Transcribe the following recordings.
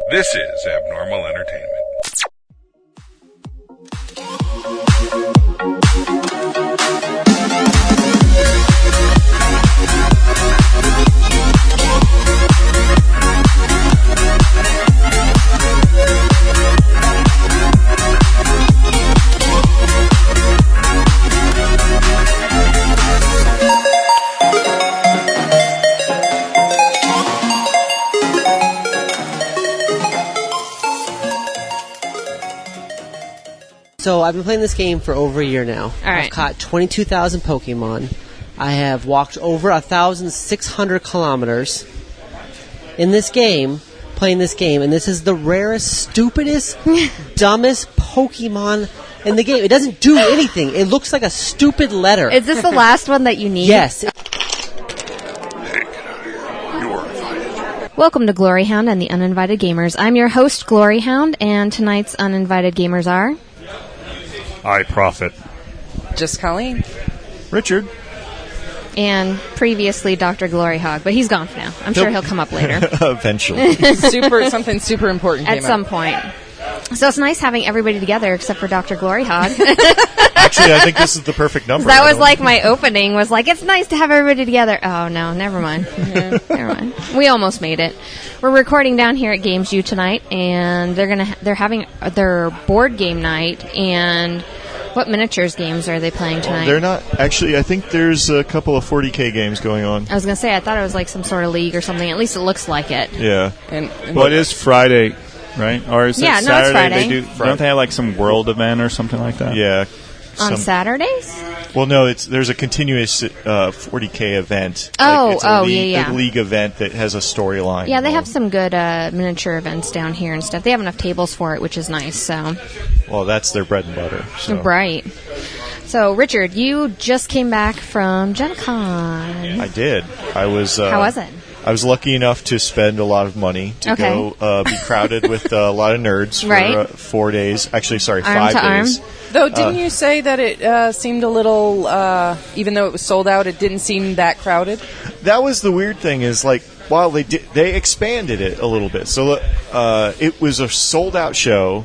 This is Abnormal Entertainment. So I've been playing this game for over a year now. All right. I've caught 22,000 Pokemon. I have walked over 1,600 kilometers in this game, playing this game, and this is the rarest, stupidest, dumbest Pokemon in the game. It doesn't do anything. It looks like a stupid letter. Is this the last one that you need? Yes. Hey, get out of here. You are invited. Welcome to GloryHoundd and the Uninvited Gamers. I'm your host, GloryHoundd, and tonight's Uninvited Gamers are... I Prophet. Just Colleen. Richard. And previously Dr. GloryHoundd, but he's gone for now. I'm sure he'll come up later. Eventually. Something super important At came some up. point. So it's nice having everybody together except for Dr. GloryHoundd. Actually, I think this is the perfect number. That was like my opening, was like, it's nice to have everybody together. Oh, no, never mind. Yeah, never mind. We almost made it. We're recording down here at Games U tonight, and they're having their board game night, and what miniatures games are they playing tonight? They're not. Actually, I think there's a couple of 40K games going on. I was going to say, I thought it was like some sort of league or something. At least it looks like it. Yeah. Well, it is Friday, right? Or is it Yeah, no, it's Saturday? Friday. Don't they have like some world event or something like that? Yeah. On Saturdays? Well, no, there's a continuous 40K event. Oh, it's a league, yeah. a league event that has a storyline. Yeah, they have some good miniature events down here and stuff. They have enough tables for it, which is nice. So, Well, that's their bread and butter. So. right. So, Richard, you just came back from Gen Con. I did. I was. How was it? I was lucky enough to spend a lot of money to go be crowded with a lot of nerds for Right. 4 days. Actually, sorry, Arm 5 to days. arm? Though, didn't you say that it seemed a little, even though it was sold out, it didn't seem that crowded? That was the weird thing is, like, while they expanded it a little bit. So it was a sold-out show,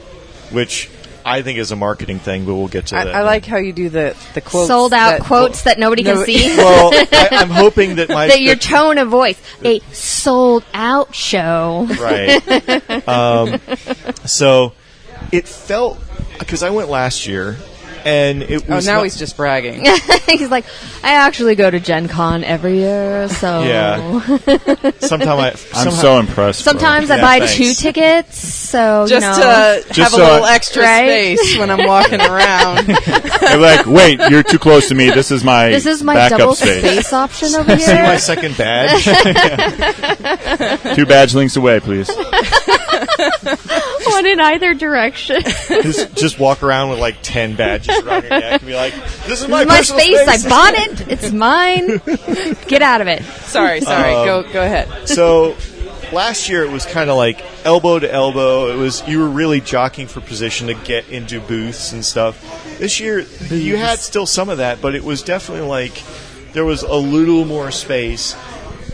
which I think is a marketing thing, but we'll get to that. I like how you do the quotes. Sold out quotes that nobody can see. Well, I'm hoping that my... Your tone of voice. A sold out show. Right. So it felt... Because I went last year, and it was... Oh, now he's just bragging. He's like, I actually go to Gen Con every year, so... Yeah. I'm so impressed. Sometimes bro. I buy thanks. 2 tickets, so, Just you to know. have Just a so little extra Right? space when I'm walking around. They're like, wait, you're too close to me. This is my backup double space. space option over See my here. second badge? 2 badge links away, please. One in either direction. just walk around with like 10 badges around your neck and be like, this is my My personal space, space. I bought it. It's mine. Get out of it. Sorry. Go ahead. So last year it was kind of like elbow to elbow. You were really jockeying for position to get into booths and stuff. This year you had still some of that, but it was definitely like there was a little more space.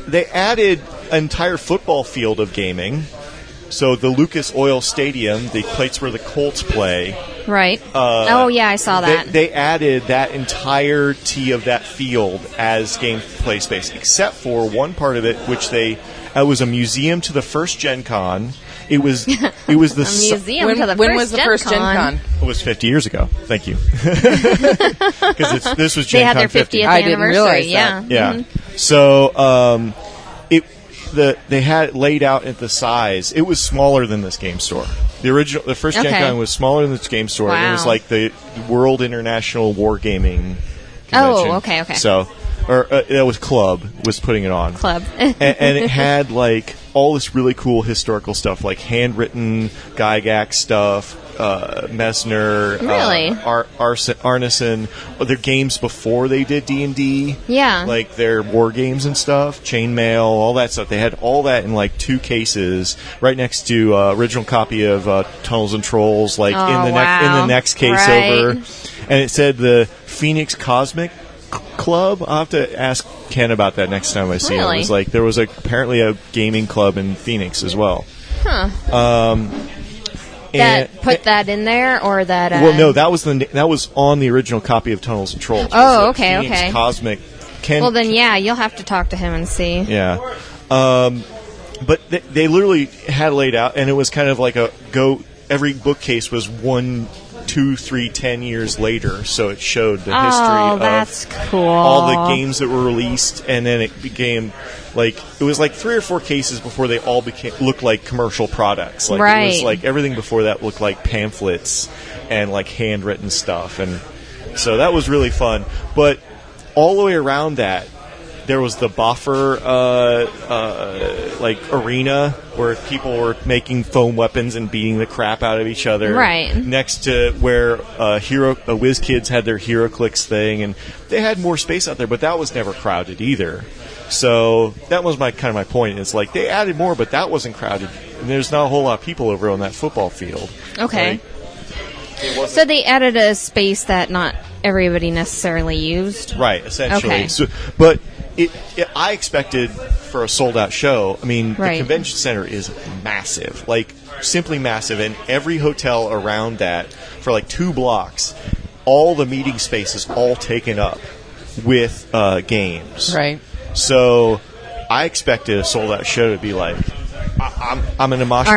They added an entire football field of gaming. So the Lucas Oil Stadium, the place where the Colts play. Right. Oh, yeah, I saw that. They added that entirety of that field as gameplay space, except for one part of it, which it was a museum to the first Gen Con. It was the A museum to the when first was the Gen first Gen Con? Con? It was 50 years ago. Thank you. Because this was Gen They had Con their 50th 50. I didn't anniversary. realize Yeah. that. Yeah. Mhm. So they had it laid out at the size. It was smaller than this game store. The first Gen Okay. Con was smaller than this game store. And it was Wow. like the World International Wargaming Convention. Oh, okay. So, that was Club was putting it on. Club. and it had like all this really cool historical stuff, like handwritten Gygax stuff, Messner, Really? Arneson, their games before they did D&D. Yeah. Like their war games and stuff, chainmail, all that stuff. They had all that in like 2 cases, right next to original copy of Tunnels and Trolls, like Oh, in the wow. next case Right. over, and it said the Phoenix Cosmic Club. I'll have to ask Ken about that next time I see him. Really? It was like there was apparently a gaming club in Phoenix as well. Put that in there, or that? Well, no, that was on the original copy of Tunnels and Trolls. Oh, okay. Cosmic. Well, then, yeah, you'll have to talk to him and see. Yeah. But they literally had laid out, and it was kind of like every bookcase was 1, 2, 3, 10 years later, so it showed the history that's of cool. all the games that were released, and then it became it was like 3 or 4 cases before they all looked like commercial products. Like right. It was like everything before that looked like pamphlets and like handwritten stuff, and so that was really fun. But all the way around that, there was the Boffer arena where people were making foam weapons and beating the crap out of each other. Right. Next to where WizKids had their HeroClix thing, and they had more space out there, but that was never crowded either. So that was my point. It's like they added more, but that wasn't crowded, and there's not a whole lot of people over on that football field. Okay. Right? So they added a space that not everybody necessarily used. Right. Essentially. Okay. So, but. I expected for a sold-out show. I mean, right. The convention center is massive, like simply massive, and every hotel around that for like 2 blocks, all the meeting space is all taken up with games. Right. So I expected a sold-out show to be like, I'm in a mosh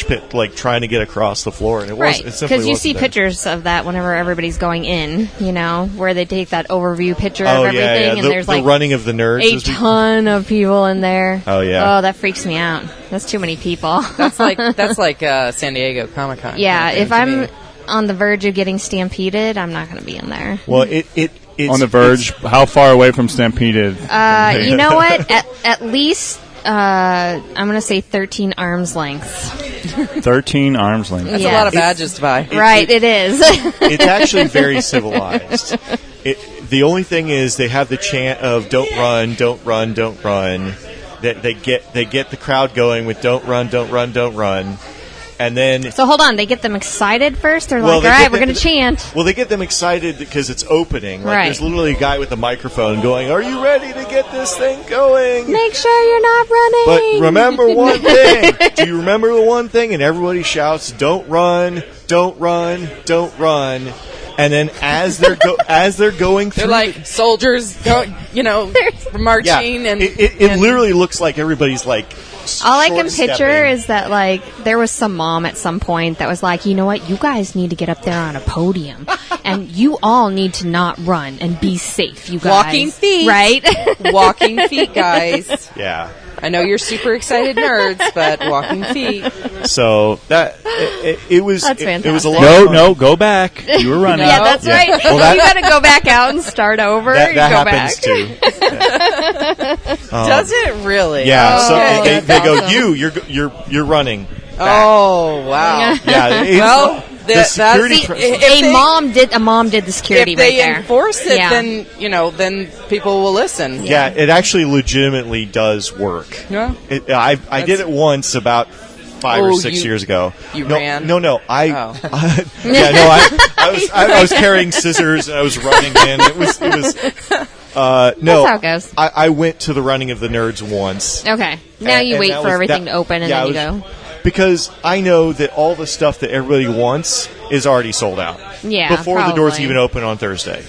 pit, like trying to get across the floor, and it wasn't. Right, because you see pictures of that whenever everybody's going in, where they take that overview picture of everything, and there's the running of the nerds. A ton of people in there. Oh yeah. Oh, that freaks me out. That's too many people. That's like San Diego Comic-Con. Yeah, if I'm on the verge of getting stampeded, I'm not going to be in there. Well, it's on the verge. How far away from stampeded? You know what? At least. I'm going to say 13 arms lengths. 13 arms lengths. That's a lot of badges to buy. Right, it is. It's actually very civilized. The only thing is they have the chant of "Don't run, don't run, don't run." They get the crowd going with "Don't run, don't run, don't run." And then, so hold on, they get them excited first? They're like, all right, we're going to chant. Well, they get them excited because it's opening. Like, right. There's literally a guy with a microphone going, "Are you ready to get this thing going? Make sure you're not running." But remember one thing. Do you remember the one thing? And everybody shouts, "Don't run, don't run, don't run." And then as they're going through, they're like soldiers, marching, yeah, and it literally looks like everybody's like. All I can picture is that, there was some mom at some point that was like, you know what, you guys need to get up there on a podium, and you all need to not run and be safe, you guys. Walking feet. Right? Walking feet, guys. Yeah. I know you're super excited nerds, but walking feet. So it was that's fantastic. It was a lot of fun. No, go back. You were running. Yeah, that's right. Well, you got to go back out and start over. That go happens back. too. Does it really? Yeah. Oh, so they go, awesome. you're running. Back. Oh wow. Yeah. Well, the security. A mom did the security if they right there. enforce it, Yeah. then people will listen. Yeah, it actually legitimately does work. Yeah. I did it once about 5 or 6 years ago. You no, ran? No. I was carrying scissors and I was running in. It was. No, that's how it goes. I went to the running of the nerds once. Okay. Now you wait for everything to open and then you go. Because I know that all the stuff that everybody wants is already sold out. Yeah, before the doors even open on Thursday.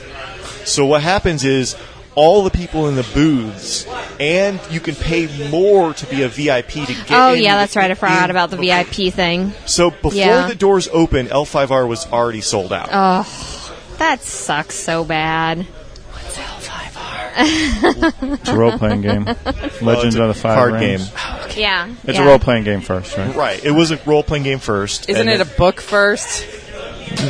So what happens is all the people in the booths, and you can pay more to be a VIP to get in. Oh, yeah, that's right. I forgot about the VIP thing. So before the doors open, L5R was already sold out. Oh, that sucks so bad. It's a role-playing game. Legends of the Five card Rings. game. Yeah. It's a role-playing game first, right? Right. It was a role-playing game first. Isn't it a book first?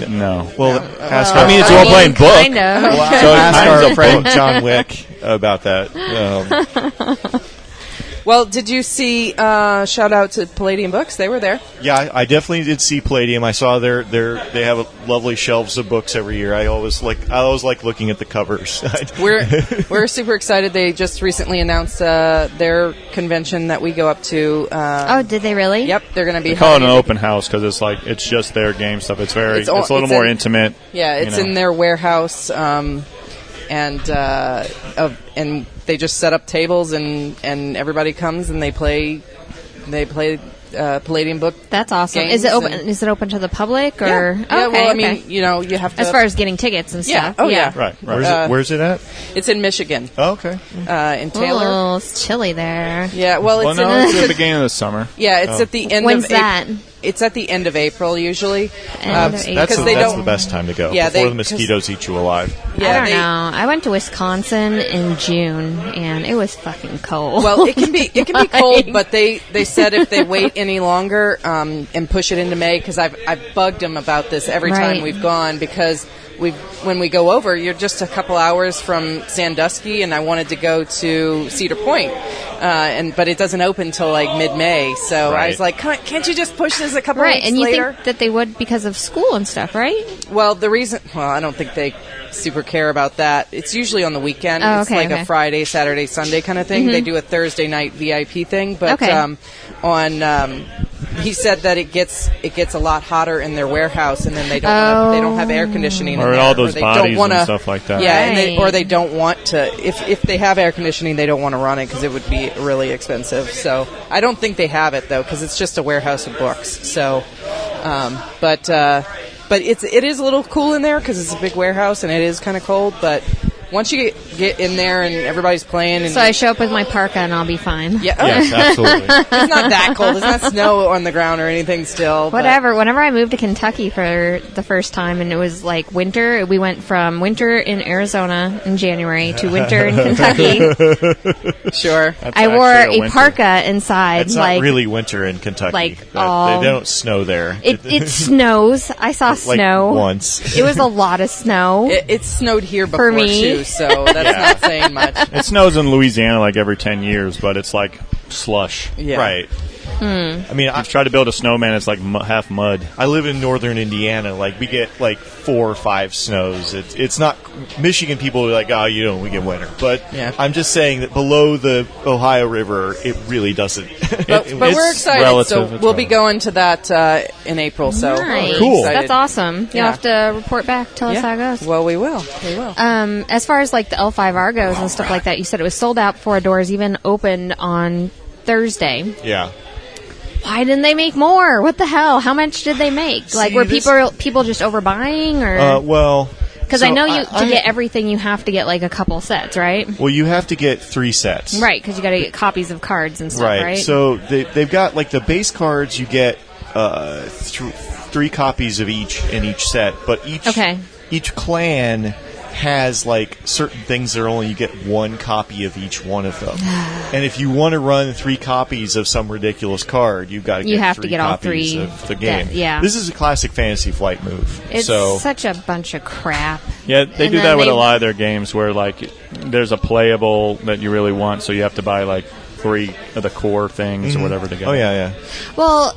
No. Well, ask I mean, it's a role-playing book. Kind of. so ask our friend John Wick about that. Well, did you see? Shout out to Palladium Books; they were there. Yeah, I definitely did see Palladium. I saw they have lovely shelves of books every year. I always like looking at the covers. We're super excited. They just recently announced their convention that we go up to. Did they really? Yep, they're going to be. They call it an open house because it's just their game stuff. It's a little more intimate. Yeah, it's in their warehouse, and they just set up tables and everybody comes and they play Palladium book. That's awesome. games Is it open? and- Is it open to the public or? Yeah. Yeah, Okay, well, I okay. mean, you have to. As far as getting tickets and Yeah. stuff. Oh, yeah. Right. Where's it at? it's in Michigan, Oh, okay. in Taylor. Oh, it's chilly there. Yeah, well, Well, it's no, in, it's at the beginning of the summer. yeah, it's at the end When's of that? It's at the end of April usually. End of April. That's they that's don't- the best time to go. Yeah, before they- the mosquitoes eat you alive. Yeah, I don't they- know. I went to Wisconsin in June, and it was fucking cold. Well, it can be cold, but they said if they wait any longer and push it into May, because I've bugged them about this every Right. time we've gone, because when we go over, you're just a couple hours from Sandusky, and I wanted to go to Cedar Point, but it doesn't open till like mid-May, so I Right. was like, can't you just push this a couple right, weeks and you later? think that they would because of school and stuff, right? Well, I don't think they super care about that. It's usually on the weekend. Oh, It's okay, like okay. a Friday, Saturday, Sunday kind of thing. They do a Thursday night VIP thing, but Okay. he said that it gets a lot hotter in their warehouse, and then they don't have air conditioning in Or there, all those they bodies don't wanna, and stuff like that. Yeah, and Right. they don't want to. If they have air conditioning, they don't want to run it because it would be really expensive. So I don't think they have it though, because it's just a warehouse of books. So, but it is a little cool in there because it's a big warehouse and it is kind of cold. But once you get in there and everybody's playing, and So I show up with my parka and I'll be fine. yeah, Yes, absolutely. it's not that cold. It's not snow on the ground or anything still. but- Whatever. Whenever I moved to Kentucky for the first time and it was like winter, we went from winter in Arizona in January to winter in Kentucky. Sure. That's I wore actually a winter. parka inside. It's like not really winter in Kentucky. like, They don't snow there. it snows. I saw like snow once. It was a lot of snow. It snowed here before me. too, so that's not saying much. It snows in Louisiana like every 10 years, but it's like slush. Yeah. Right. I mean, I've tried to build a snowman, it's like half mud. I live in northern Indiana. Like, we get like 4 or 5 snows. It's not Michigan. People are like, oh, we get winter. But Yeah. I'm just saying that below the Ohio River, it really doesn't. But we're excited, relative, so it's we'll be relative. going to that in April. So Nice. we're Cool. excited. That's awesome. You'll Yeah. have to report back. Tell us how it Yeah. goes. Well, we will. We will. As far as like the L5 Argos and stuff like that, you said it was sold out before doors even opened on Thursday. Yeah. Why didn't they make more? What the hell? How much did they make? Like, See, were this- people just overbuying, or Well, because so I know to get everything you have to get like a couple sets, right? Well, you have to get 3 sets. Right, because you got to get copies of cards and stuff, right? So they've got like the base cards. You get 3 copies of each in each set, but each clan has like certain things that are only you get 1 copy of each one of them. And if you want to run 3 copies of some ridiculous card, you've got to You get have 3 to get all copies 3 of the game. yeah. This is a classic Fantasy Flight move. It's so such a bunch of crap. Yeah, they And do then that with they- a lot of their games where, like, there's a playable that you really want, so you have to buy, like, 3 of the core things or whatever to get. oh yeah. Well,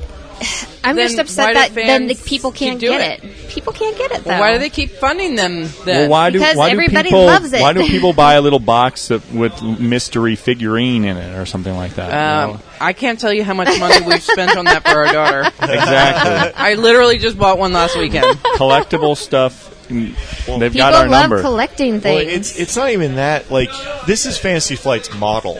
I'm Then just why upset do that then the fans people can't keep doing get it. People can't get it though. Well, why do they keep funding them then? Well, Because why do everybody people, loves it. Why do people buy a little box with mystery figurine in it or something like that? you know? I can't tell you how much money we've spent on that for our daughter. Exactly. I literally just bought one last weekend. Collectible stuff. They've People got our love number. collecting Well, things. it's not even that. Like, this is Fantasy Flight's model.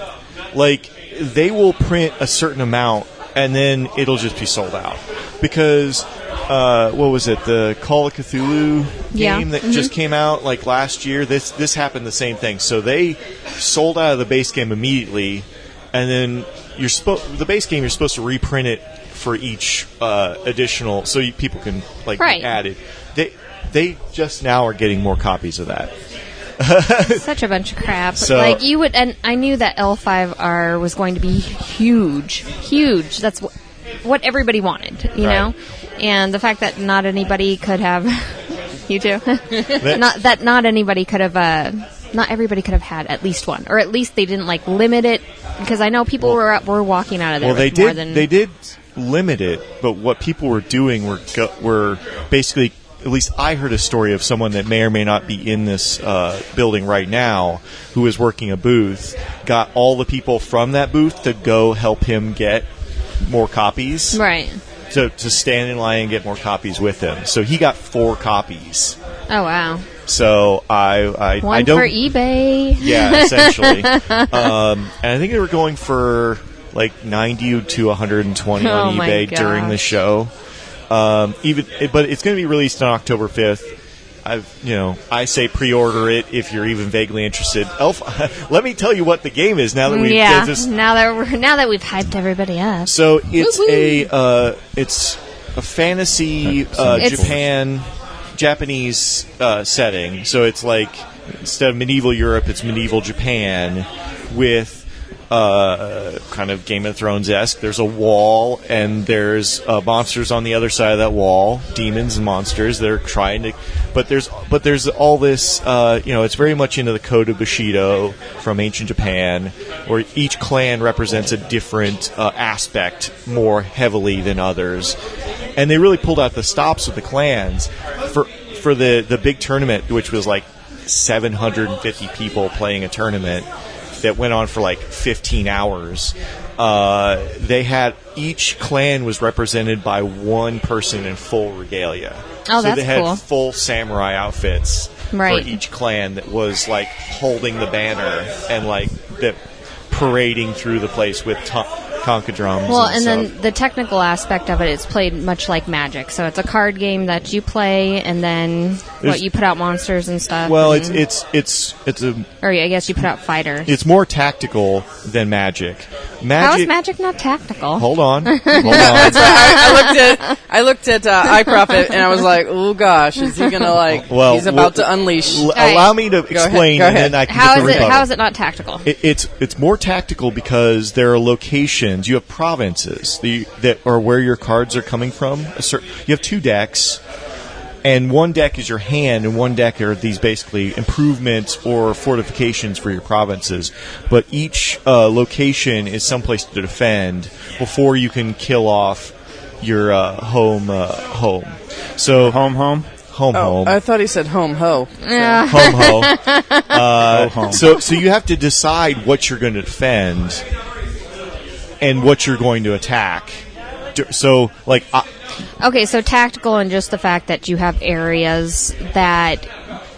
Like, they will print a certain amount and then it'll just be sold out. Because, what was it? The Call of Cthulhu game that just came out like last year. This happened the same thing. So they sold out of the base game immediately, and then the base game you're supposed to reprint it for each additional, so people can like Right. be added. They just now are getting more copies of that. Such a bunch of crap. So- like you would, and I knew that L5R was going to be huge. That's what everybody wanted, you know. And the fact that not anybody could have, you too, not everybody could have had at least one, or at least they didn't like limit it, because I know people were walking out of there. Well, with more than they did limit it, but what people were doing were basically. At least I heard a story of someone that may or may not be in this building right now who is working a booth, got all the people from that booth to go help him get more copies. right. To stand in line and get more copies with him. So he got 4 copies. Oh wow. So I One don't for eBay. Yeah, essentially. And I think they were going for like 90 to 120 Oh on my eBay during the show. But it's going to be released on October 5th. I say pre-order it if you're even vaguely interested. Let me tell you what the game is now that we've now that we've hyped everybody up. So it's a fantasy Japanese setting. So it's like instead of medieval Europe, it's medieval Japan with kind of Game of Thrones-esque. There's a wall, and there's monsters on the other side of that wall, demons and monsters. They're trying to, but there's all this. It's very much into the Code of Bushido from ancient Japan, where each clan represents a different aspect more heavily than others, and they really pulled out the stops with the clans for the big tournament, which was like 750 people playing a tournament that went on for like 15 hours. They had each clan was represented by one person in full regalia. Oh, so that's they had cool. full samurai outfits Right. for each clan that was like holding the banner and like parading through the place with conga drums. Well, and then the technical aspect of it, it's played much like Magic. So it's a card game that you play, and then you put out monsters and stuff. Well, and, I guess you put out fighters. it's more tactical than Magic. How is Magic not tactical? Hold on. I looked at iProfit and I was like, oh gosh, is he gonna he's about to unleash. Allow me to explain, Go ahead. and then I can get the rebuttal. How is it not tactical? It's more tactical because there are locations. You have provinces that are where your cards are coming from. You have two decks, and one deck is your hand, and one deck are these basically improvements or fortifications for your provinces. But each location is someplace to defend before you can kill off your home. So home. I thought he said home ho. Yeah. Home ho. Home. So you have to decide what you're going to defend and what you're going to attack. So Okay, so tactical and just the fact that you have areas that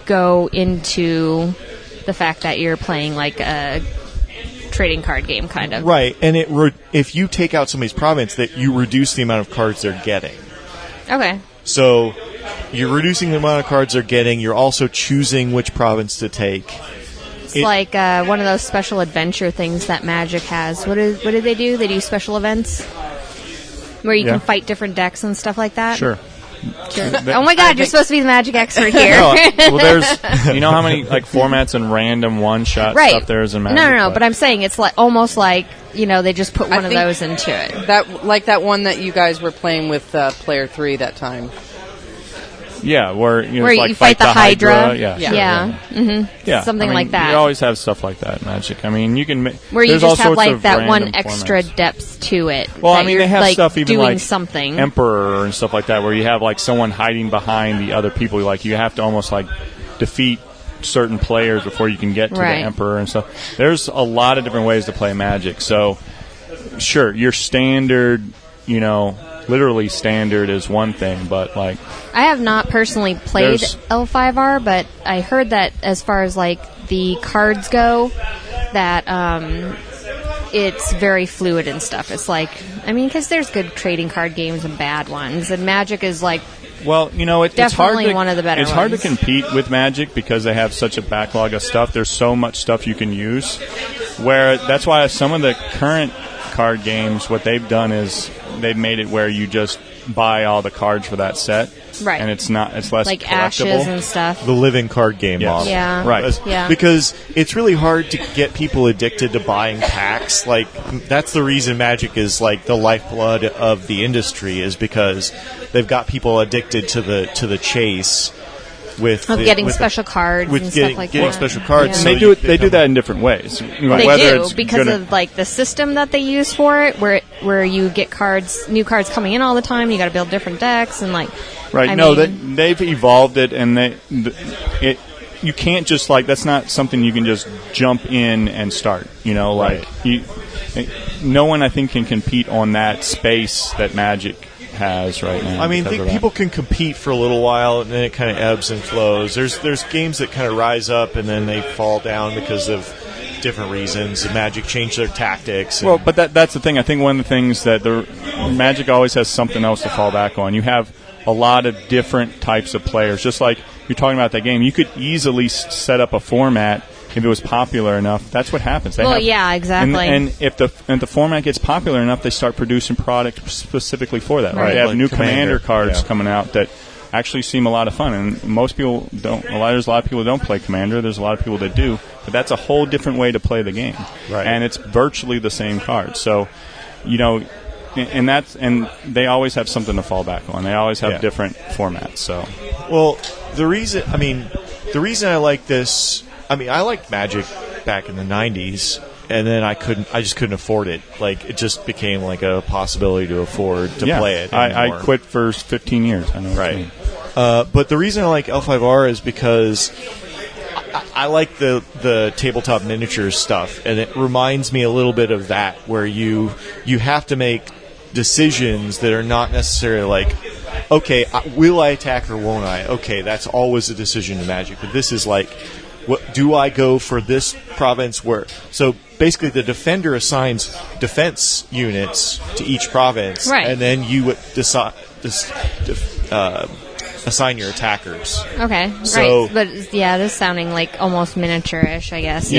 go into the fact that you're playing like a trading card game, kind of. right, and if you take out somebody's province, that you reduce the amount of cards they're getting. Okay. So you're reducing the amount of cards they're getting. You're also choosing which province to take. It's like one of those special adventure things that Magic has. What do they do? They do special events where you can fight different decks and stuff like that. Sure. Oh my God, you're supposed to be the Magic expert here. Well, there's how many like formats and random one-shot stuff there is in Magic? No. But I'm saying it's like almost like they just put one of those into it. That one that you guys were playing with Player 3 that time. Yeah, where you like fight the Hydra. Yeah. Mm-hmm. Yeah. Something like that. You always have stuff like that in Magic. I mean, you can where you there's just all have sorts like of that one random extra formats. depth to it. Well, that I mean, you're, they have like, stuff even doing like something. Emperor and stuff like that, where you have like someone hiding behind the other people. Like you have to almost like defeat certain players before you can get to the Emperor and stuff. There's a lot of different ways to play Magic. So, sure, your standard, literally standard is one thing, but like I have not personally played L5R, but I heard that as far as like the cards go, that it's very fluid and stuff. It's like, because there's good trading card games and bad ones, and Magic is like, well, it's hard to, one of the better it's hard to ones. compete with Magic because they have such a backlog of stuff. There's so much stuff you can use. Where that's why some of the current card games, what they've done is they've made it where you just buy all the cards for that set, right? And it's less like collectible. Ashes and stuff. The living card game model. Yeah. Right. Yeah. Because it's really hard to get people addicted to buying packs. Like, that's the reason Magic is like the lifeblood of the industry, is because they've got people addicted to the chase with getting special cards and stuff like that. Getting special cards. And So they do that in different ways. They do because of like the system that they use for it, where you get new cards coming in all the time. You got to build different decks and like. Right. They've evolved it, and you can't just that's not something you can just jump in and start. No one I think can compete on that space that Magic has right now. I think people can compete for a little while, and then it kind of ebbs and flows. There's games that kind of rise up and then they fall down because of different reasons. Magic changed their tactics. Well, but that's the thing. I think one of the things that the Magic always has something else to fall back on. You have a lot of different types of players. Just like you're talking about that game, you could easily set up a format if it was popular enough. That's what happens. Yeah, exactly. And if the format gets popular enough, they start producing product specifically for that. Right? They have like new Commander cards coming out that actually seem a lot of fun, and most people don't. There's a lot of people who don't play Commander. There's a lot of people that do, but that's a whole different way to play the game, and it's virtually the same card. So, and they always have something to fall back on. They always have different formats. So, well, the reason I like this, I liked Magic back in the '90s. And then I just couldn't afford it. Like, it just became like a possibility to afford to play it anymore. I quit for 15 years. I know. Right. But the reason I like L5R is because I like the tabletop miniatures stuff, and it reminds me a little bit of that, where you have to make decisions that are not necessarily like, okay, will I attack or won't I? Okay, that's always a decision in Magic. But this is like, what do I go for this province where? So basically, the defender assigns defense units to each province, and then you assign your attackers. Okay, so, right. But this is sounding like almost miniature-ish, I guess.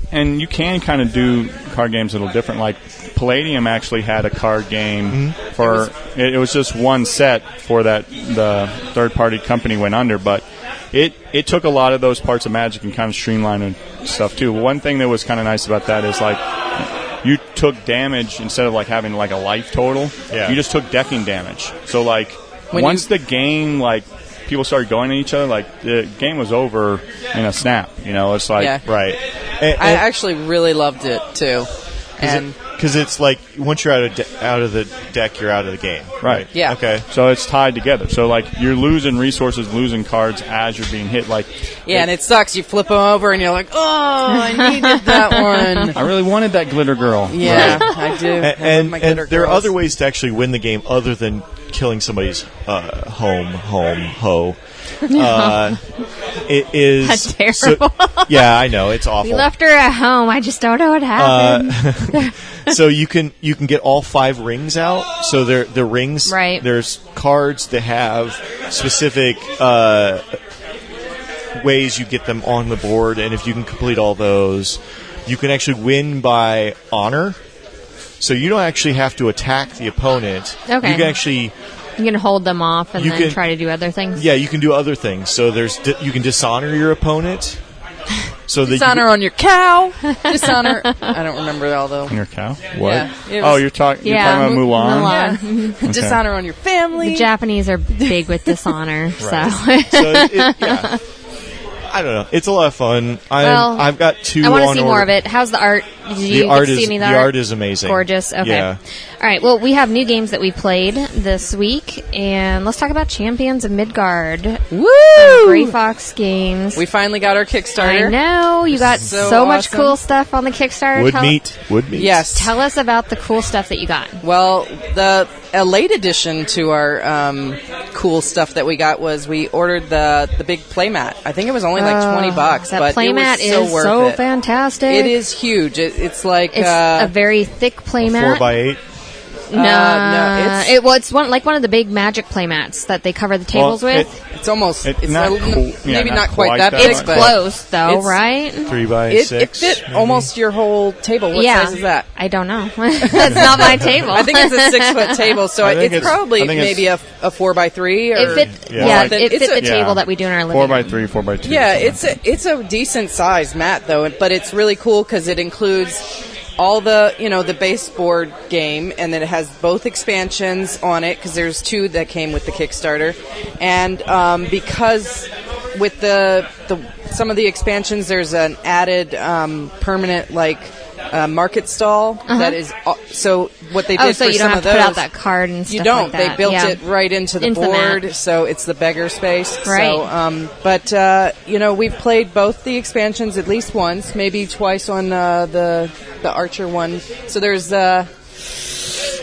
And you can kind of do card games a little different. Like Palladium actually had a card game for it was just one set for that the third-party company went under, but it took a lot of those parts of Magic and kind of streamlined and stuff too. One thing that was kind of nice about that is like you took damage instead of like having like a life total. You just took decking damage. So like once the game people started going at each other, like the game was over in a snap. It's like right. I actually really loved it too, because it's like once you're out of the deck, you're out of the game. Right. Yeah. Okay. So it's tied together. So like you're losing resources, losing cards as you're being hit. And it sucks. You flip them over and you're like, oh, I needed that one. I really wanted that glitter girl. Yeah, I do. And there are other ways to actually win the game other than killing somebody's hoe. It is That's terrible. I know, it's awful. We left her at home. I just don't know what happened. So you can get all 5 rings out. So the rings. Right. There's cards that have specific ways you get them on the board, and if you can complete all those, you can actually win by honor. So you don't actually have to attack the opponent. Okay. You can actually. You can hold them off and then try to do other things. Yeah, you can do other things. So you can dishonor your opponent. So dishonor on your cow. Dishonor. I don't remember all the. On your cow? What? Yeah, you're talking about Mulan? Yeah. Okay. Dishonor on your family. The Japanese are big with dishonor. Right. So I don't know. It's a lot of fun. I've got 2 I want to see more of it. How's the art? Did you see any of the art? The art is amazing. Gorgeous. Okay. Yeah. All right. Well, we have new games that we played this week, and let's talk about Champions of Midgard. Woo! Gray Fox Games. We finally got our Kickstarter. I know. You got so much cool stuff on the Kickstarter. Wood meat. Yes. Tell us about the cool stuff that you got. Well, a late addition to our cool stuff that we got was we ordered the big playmat. I think it was only like $20, that but playmat it was is so fantastic. It is huge. It's like a very thick playmat. 4x8. No, it's one of the big Magic playmats that they cover the tables with. It's almost maybe not quite that big. It's but close though, right? 3x6. It fit maybe almost your whole table. What size is that? I don't know. It's not my table. I think it's a 6-foot table, so it's probably maybe a 4x3. Or it fit the table that we do in our living room. 4x3, 4x2. Yeah, it's a decent size mat though, but it's really cool because it includes all the base board game, and then it has both expansions on it because there's 2 that came with the Kickstarter, and because with the some of the expansions there's an added permanent market stall that is so what they did so for you some don't of have those to put out that card and stuff you don't like that. They built it right into the board, so it's the beggar space, right? So we've played both the expansions at least once, maybe twice on the Archer one. So there's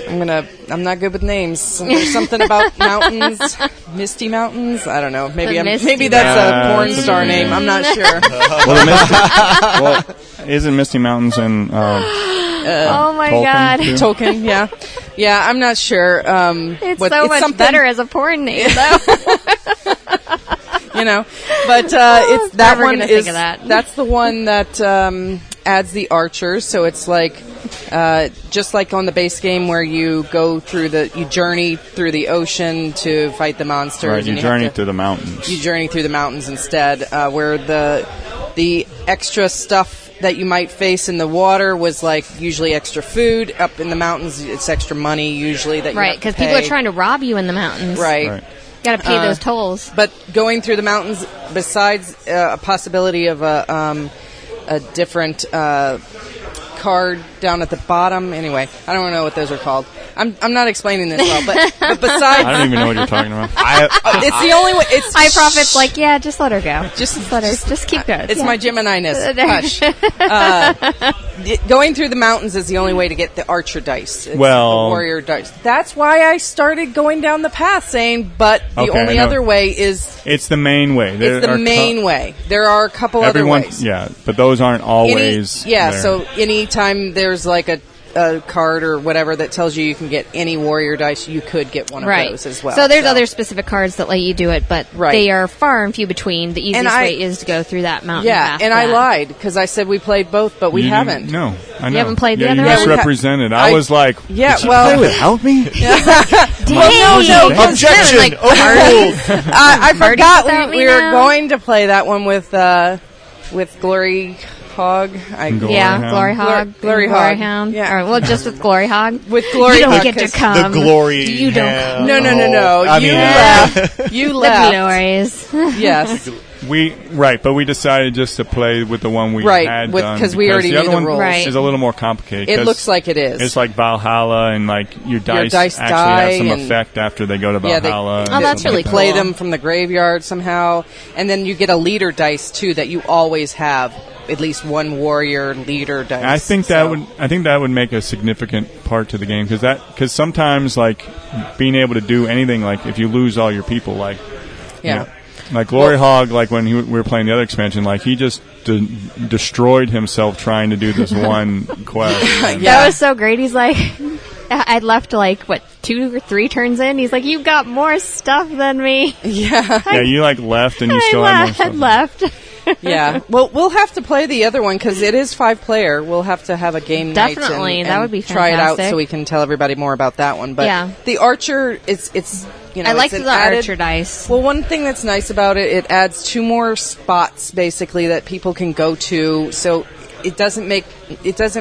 I'm not good with names. There's something about mountains, Misty Mountains. I don't know. Maybe that's a porn star name. I'm not sure. Isn't Misty Mountains in? Oh my Tolkien God! too? Tolkien, yeah. I'm not sure. It's so much better as a porn name, though. But it's that Never one gonna is think of that. That's the one that adds the archers. So it's like just like on the base game where you journey through the ocean to fight the monsters. Right, you journey through the mountains. You journey through the mountains instead, where the extra stuff that you might face in the water was like usually extra food. Up in the mountains, it's extra money usually that you have to because pay. people are trying to rob you in the mountains. Right. Got to pay those tolls. But going through the mountains, besides a possibility of a different card down at the bottom. Anyway, I don't know what those are called. I'm not explaining this well, but besides, I don't even know what you're talking about. It's the only way. It's High Prophet's like, yeah, just let her go. Just let her. Just keep going. It's my Gemini-ness. Hush. Going through the mountains is the only way to get the archer dice. It's the warrior dice. That's why I started going down the path saying, but the only other way is... It's the main way. It's the main way. There are a couple other ways. Yeah, but those aren't always there. So anytime there's like a card or whatever that tells you can get any warrior dice, you could get one of those as well. So there's other specific cards that let you do it, but they are far and few between. The easiest way is to go through that mountain path. Yeah, and I lied because I said we played both, but we haven't. No, I know. You haven't played the other one? one? You misrepresented. I was like, did you play without me? No. Objection! Overruled. I forgot we were going to play that one with GloryHoundd. GloryHoundd. Yeah. Or, just with GloryHoundd. With GloryHoundd. You don't get to come. The glory. You don't come. No. You left. The glories. Yes. But we decided just to play with the one we had done. Because we already knew the rules. Right. Is a little more complicated. It looks like it is. It's like Valhalla, and like your dice actually have some effect after they go to Valhalla. That's really cool. Play them from the graveyard somehow, and then you get a leader dice too that you always have. At least one warrior leader dice. I think that would make a significant part to the game because sometimes like being able to do anything, like if you lose all your people, like like GloryHoundd, like when we were playing the other expansion, like he just destroyed himself trying to do this one quest. That was so great. He's like, I'd left 2 or 3 turns in. He's like, you've got more stuff than me. Yeah, you left and you still had more stuff. left. Yeah. Well, we'll have to play the other one because it is 5-player. We'll have to have a game night. Definitely, that would be try fantastic. it out so we can tell everybody more about that one. But the Archer, it's I like the Archer dice. Well, one thing that's nice about it adds 2 more spots basically that people can go to. So it doesn't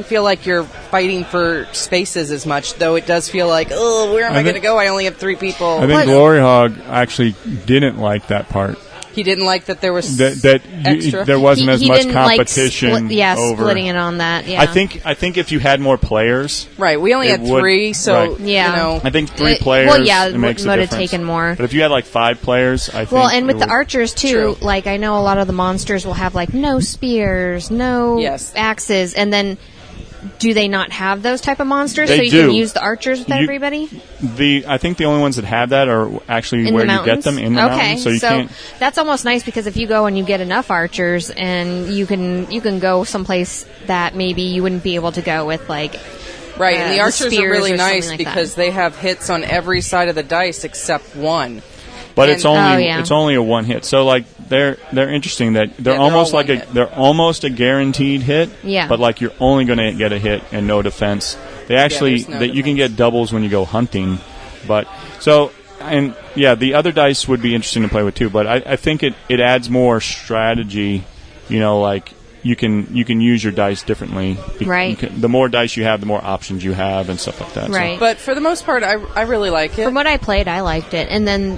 feel like you're fighting for spaces as much, though it does feel like, where am I going to go? I only have 3 people. I think GloryHoundd actually didn't like that part. He didn't like that there was extra. There wasn't as much competition. Splitting it on that. Yeah, I think if you had more players, right? We only had 3, so I think 3 players. It makes would a have difference. taken more. But if you had 5 players, I think. Well, and with the archers too, I know a lot of the monsters will have no spears, no axes, and then. Do they not have those type of monsters so you can use the archers with everybody? I think the only ones that have that are actually in where you get them in the mountains. So that's almost nice because if you go and you get enough archers and you can go someplace that maybe you wouldn't be able to go with and the archers are really nice because they have hits on every side of the dice except one. But it's only a one hit. So they're interesting that they're almost a guaranteed hit. Yeah. But you're only going to get a hit and no defense. They actually you can get doubles when you go hunting. But the other dice would be interesting to play with too. But I think it adds more strategy. You can use your dice differently. Right. The more dice you have, the more options you have and stuff like that. Right. So. But for the most part, I really like it. From what I played, I liked it. And then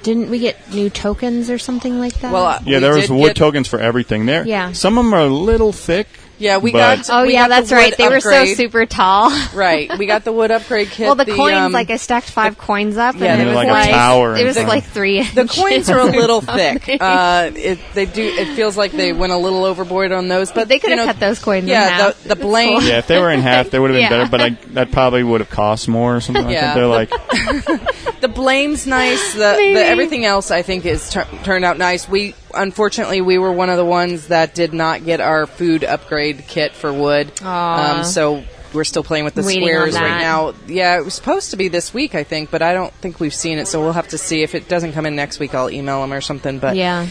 didn't we get new tokens or something like that? Well, there was wood tokens for everything there. Yeah. Some of them are a little thick. Yeah, we But- got. Oh, we yeah, got the that's right. wood They were so upgrade. super tall. Right, we got the wood upgrade kit. Well, the coins, like I stacked 5 coins up, Yeah, and it they're was like a tower It was and like stuff. 3 the inches. coins are a little thick. It feels like they went a little overboard on those, but They could you have know, cut those coins in Yeah, half. the blame. Yeah, if they were in half, they would have been Yeah. better. But that probably would have cost more or something like Yeah. that. They're like, The blame's nice. The everything else I think is turned out nice. Unfortunately we were one of the ones that did not get our food upgrade kit for wood. So we're still playing with the Waiting squares on right that. now. Yeah, it was supposed to be this week, I think, but I don't think we've seen it. So we'll have to see. If it doesn't come in next week, I'll email them or something. But Yeah.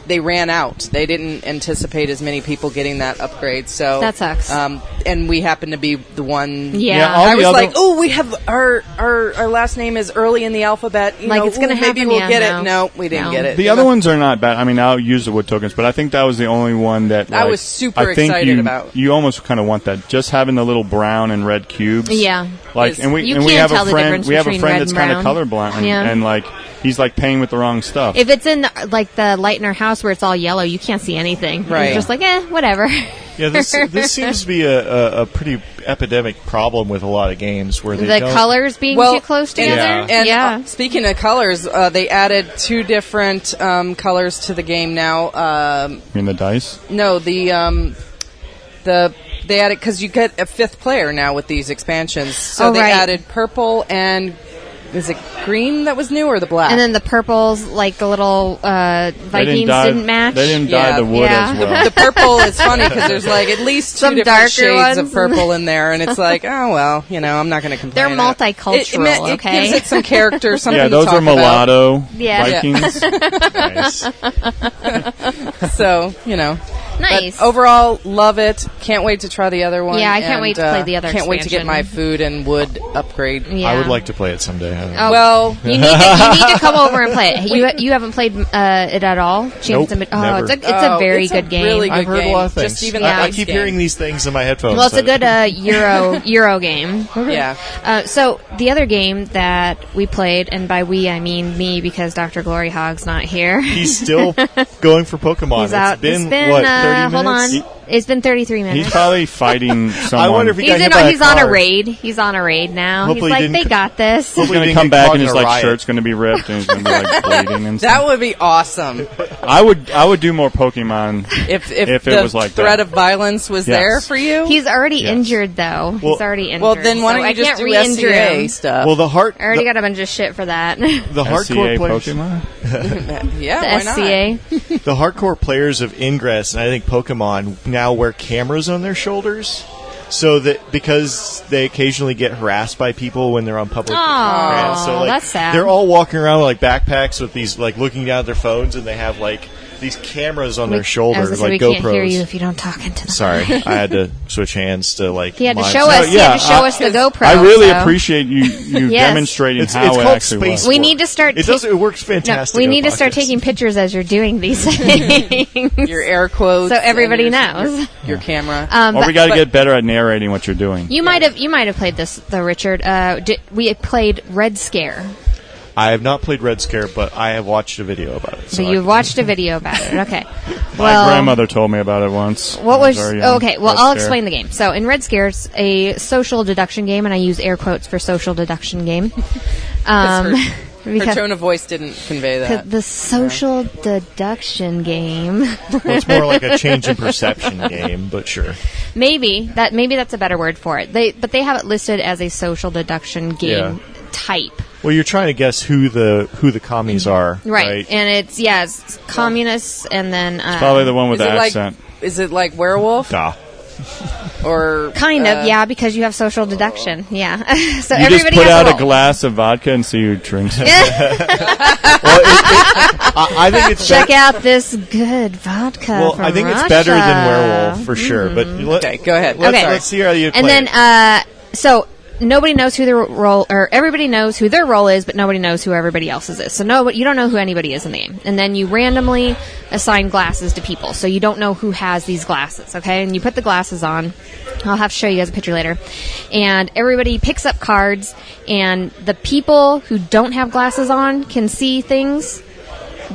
they ran out. They didn't anticipate as many people getting that upgrade. So That sucks. And we happen to be the one. Yeah. all I the was other- like, oh, we have our last name is early in the alphabet. You Like, know, it's gonna maybe happen, we'll yeah, get no. it. No, we didn't No. get it. the other ones are not bad. I mean, I'll use the wood tokens, but I think that was the only one that I like, was super I think excited about. You almost kind of want that. Just having the little brown and red cubes. Yeah. Like, and we You and we can't have tell a the friend. difference We have a between friend red that's and kind of brown. colorblind, Yeah. and like he's like paying with the wrong stuff. If it's in the light in our house where it's all yellow, you can't see anything. Right. You're just like, whatever. Yeah, this seems to be a pretty epidemic problem with a lot of games where they The don't. colors being too close together. And speaking of colors, they added 2 different colors to the game now. You mean the dice? No, they added because you get a 5th player now with these expansions. So they right. added purple and is it green that was new or the black? And then the purples, like the little Vikings, dye- didn't match. They didn't dye Yeah. the wood Yeah. as well. the purple is funny because there's like at least 2 Some different darker shades of ones. purple in there, and it's like, oh well, I'm not going to complain. They're multicultural, It okay? gives it some character, something Yeah, to those talk are mulatto Yeah. Vikings. Nice. about. So Nice. But overall, love it. Can't wait to try the other one. Yeah, I can't wait to play the other Can't wait to get expansion. my food and wood upgrade. Yeah. I would like to play it someday. I don't know. Oh. Well, You need to come over and play it. You haven't played it at all? Nope, It's never. it's a very it's good a game. really good I've heard game. a lot of things. Just even Yeah. I the keep game. hearing these things in my headphones. Well, it's a that- good Euro game. Yeah. So the other game that we played, and by we I mean me because Dr. GloryHoundd's not here. He's still going for Pokemon. He's out. It's been, It's what, 30 hold minutes? on. It's been 33 minutes. He's probably fighting someone. I wonder if he got hit by He's on a car. raid. He's on a raid now. Hopefully he's he like, they didn't- got this. He's Hopefully going he to come didn't back get and caught his in a like riot. shirt's going to be ripped and he's going to be like bleeding and That stuff. would be awesome I would do more Pokemon. if If the it was like threat that. of violence was Yes. there for you. He's already Yes. injured though. He's Well- already injured. well, then why so don't I you just can't do re-injure SCA him. stuff? Well, the heart. I already the, got a bunch of shit for that. the hardcore SCA players. Pokemon? yeah, The why not? SCA. The hardcore players of Ingress and I think Pokemon now wear cameras on their shoulders, so that because they occasionally get harassed by people when they're on public ground. So like that's sad. they're all walking around with like backpacks with these like looking down at their phones, and they have like these cameras on their I shoulders was like we GoPros. can't hear you if you don't talk into the Sorry, I had to switch hands to like. He had to mime. show us. No, He had yeah, to show us the GoPro. I really so. appreciate you Yes. demonstrating It's how it called actually space was. We need to start. It does. It works fantastic. we on need to start podcasts. taking pictures as you're doing these things, Your air quotes, so everybody and knows. your camera. Or we got to get better at narrating what you're doing. You might have played this though, Richard. We played Red Scare. I have not played Red Scare, but I have watched a video about it. So you've watched a video about it. Okay. My grandmother told me about it once. What I was very young. okay? Well, Red I'll Scare. explain the game. So, in Red Scare, it's a social deduction game, and I use air quotes for social deduction game. Her Because tone of voice didn't convey that. the social deduction game. Well, it's more like a change in perception game, but sure. Maybe that's a better word for it. But they have it listed as a social deduction game type. Well, you're trying to guess who the commies are, Right. And it's communists, and then Probably the one with Is the it like- accent. Is it like werewolf Duh. or kind of because you have social deduction. Yeah. So You just everybody put has out a a role. glass of vodka and see who drinks it. I think it's Check out this good vodka. well. from I think it's Russia. better than werewolf for sure. But Okay, go ahead. Okay. Let's see how you play And then, it. so nobody knows who their role, or everybody knows who their role is, but nobody knows who everybody else's is. So you don't know who anybody is in the game. And then you randomly assign glasses to people, so you don't know who has these glasses. Okay, and you put the glasses on. I'll have to show you guys a picture later. And everybody picks up cards, and the people who don't have glasses on can see things.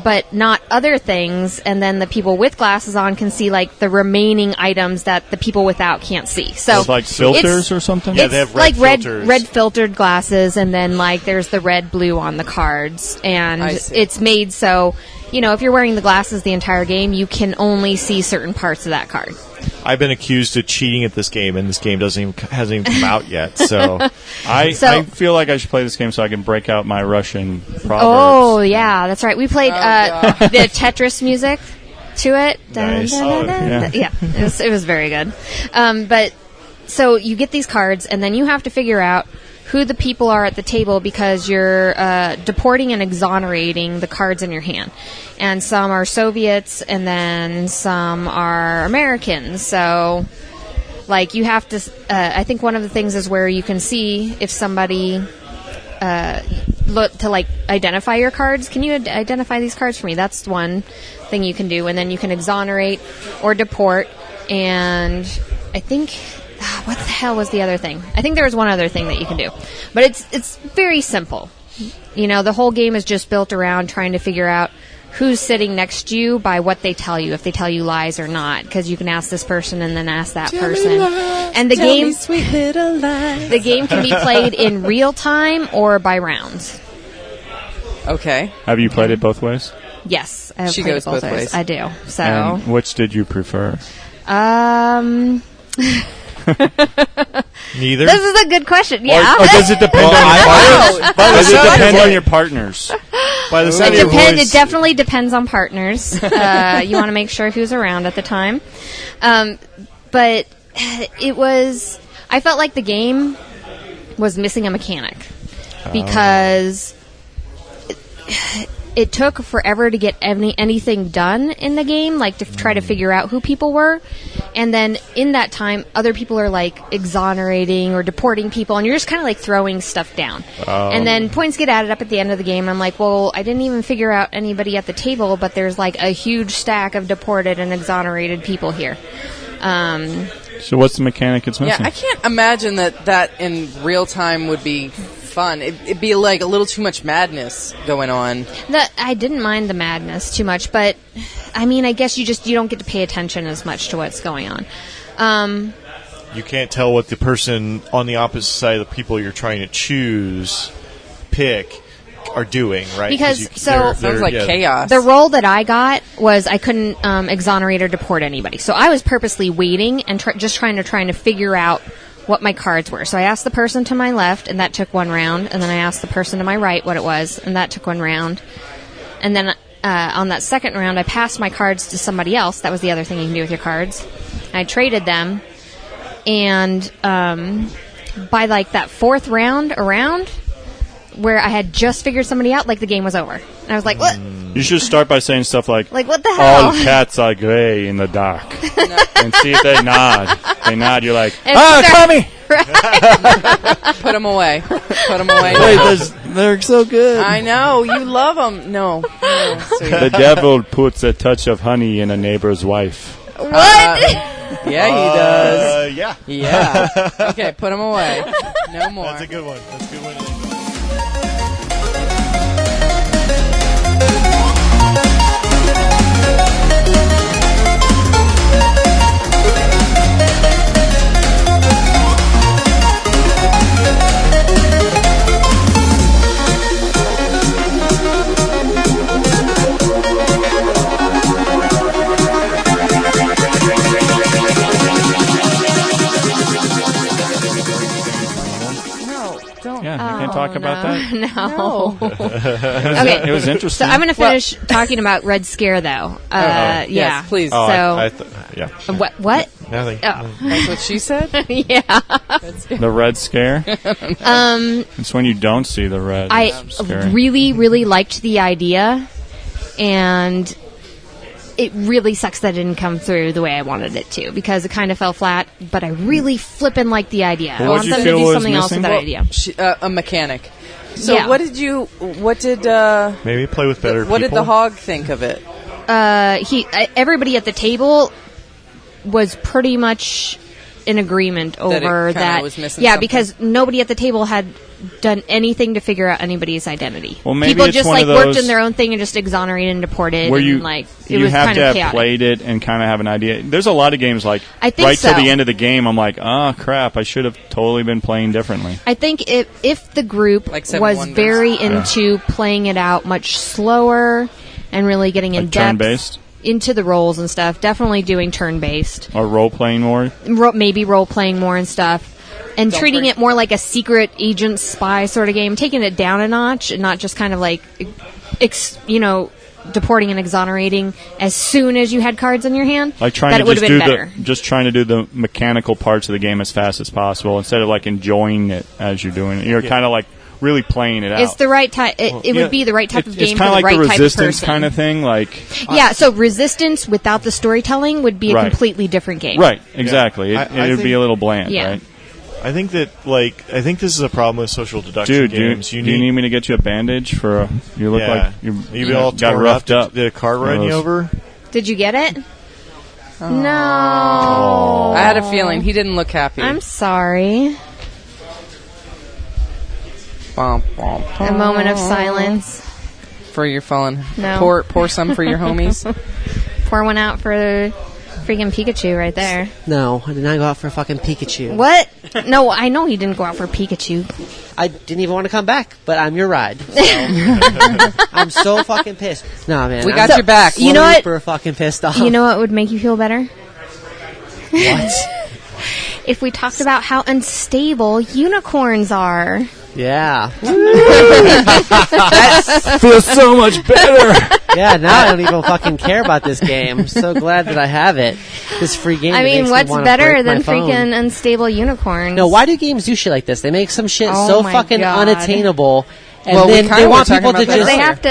but not other things, and then the people with glasses on can see like the remaining items that the people without can't see. So it's like filters or something? Yeah, they have like filters. red filtered glasses, and then like there's the red blue on the cards, and it's made so, you know, if you're wearing the glasses the entire game, you can only see certain parts of that card. I've been accused of cheating at this game, and this game hasn't even come out yet. So I feel like I should play this game so I can break out my Russian proverbs. Oh yeah, that's right. We played the Tetris music to it. Nice. Yeah, it was very good. But so you get these cards, and then you have to figure out who the people are at the table because you're deporting and exonerating the cards in your hand. And some are Soviets, and then some are Americans. So, like, you have to... I think one of the things is where you can see if somebody... look to, like, identify your cards. Can you identify these cards for me? That's one thing you can do. And then you can exonerate or deport. And I think... what the hell was the other thing? I think there was one other thing that you can do. But it's very simple. You know, the whole game is just built around trying to figure out who's sitting next to you by what they tell you, if they tell you lies or not. Because you can ask this person and then ask that person. And the game, sweet little lies. The game can be played in real time or by rounds. Okay. Have you played it both ways? Yes, I have She played goes it both both ways. I do. So, And which did you prefer? Neither. This is a good question. Yeah. Or does it depend on your partners? By the sound of your It voice, definitely depends on partners. You want to make sure who's around at the time. But it was... I felt like the game was missing a mechanic. Because... It took forever to get anything done in the game, like to try to figure out who people were. And then in that time, other people are like exonerating or deporting people, and you're just kind of like throwing stuff down. And then points get added up at the end of the game, and I'm like, well, I didn't even figure out anybody at the table, but there's like a huge stack of deported and exonerated people here. So what's the mechanic it's missing? Yeah, I can't imagine that in real time would be fun. It'd be like a little too much madness going on. I didn't mind the madness too much, but I mean, I guess you don't get to pay attention as much to what's going on. you can't tell what the person on the opposite side of the people you're trying to pick are doing, right? Because sounds like chaos. The role that I got was I couldn't exonerate or deport anybody, so I was purposely waiting and just trying to figure out what my cards were. So I asked the person to my left, and that took one round, and then I asked the person to my right what it was, and that took one round. And then on that second round, I passed my cards to somebody else. That was the other thing you can do with your cards. I traded them, and by like that fourth round around, where I had just figured somebody out, like the game was over. And I was like, what? You should start by saying stuff like what the hell? All cats are gray in the dark. And see if they nod. They nod, you're like, Tommy! Put them away. Put them away. Wait, they're so good. I know. You love them. No. Sweet. The devil puts a touch of honey in a neighbor's wife. What? Yeah, he does. Yeah. Yeah. Okay, put them away. No more. That's a good one. Yeah, you can't talk about that? No. Okay. It was interesting. So I'm going to finish talking about Red Scare, though. Yeah. Yes, please. Yeah. What? Nothing. That's what she said? Yeah. The Red Scare? It's when you don't see the red. I scary. really, really liked the idea, and it really sucks that it didn't come through the way I wanted it to, because it kind of fell flat, but I really flippin' liked the idea. Well, I want them to do something else with that idea. A mechanic. So Yeah. what did Maybe play with better what people. did the hog think of it? Everybody at the table was pretty much in agreement over kinda that. was missing Yeah, something? because nobody at the table had done anything to figure out anybody's identity. Well, maybe people it's just one like of those worked in their own thing and just exonerated and deported. Where and you like it you was have kind to of have chaotic. played it and kind of have an idea. There's a lot of games like I think right till so. the end of the game, I'm like, oh crap, I should have totally been playing differently. I think if the group Like Seven was Wonders. very into playing it out much slower and really getting in Like depth turn-based? into the roles and stuff, definitely doing turn-based. Or role playing more. Maybe role-playing more and stuff. And treating it more like a secret agent spy sort of game, taking it down a notch and not just kind of like, deporting and exonerating as soon as you had cards in your hand. Like trying that to it would just have been better. just trying to do the mechanical parts of the game as fast as possible instead of like enjoying it as you're doing it. You're kind of like really playing it out. It's the right type. It would be the right type of game It's for kind the of like right the type of Resistance person. kind of thing. Like Yeah, so Resistance without the storytelling would be a Right. completely different game. right, exactly. I It would be think- a little bland, Yeah. right? I think that this is a problem with social deduction Dude, do games. you need me to get you a bandage for? You look like you all got torn roughed up. Did a car run you over? Did you get it? Oh. No. I had a feeling he didn't look happy. I'm sorry. Bum, bum, A bum. moment of silence. For your fallen. No. Pour some for your homies. Pour one out for freaking Pikachu right there. No, I did not go out for a fucking Pikachu. What? No, I know he didn't go out for Pikachu. I didn't even want to come back, but I'm your ride. So. I'm so fucking pissed. No, man. We I'm got your back. You know what? super fucking pissed off. You know what would make you feel better? what? If we talked about how unstable unicorns are. Yeah. Feels so much better. Yeah, now I don't even fucking care about this game. I'm so glad that I have it. This free game. I that mean, makes me what's wanna better break my than phone. freaking unstable unicorns? No, why do games do shit like this? They make some shit Oh so my fucking God. unattainable, and Well, we then kinda they were want talking people to about that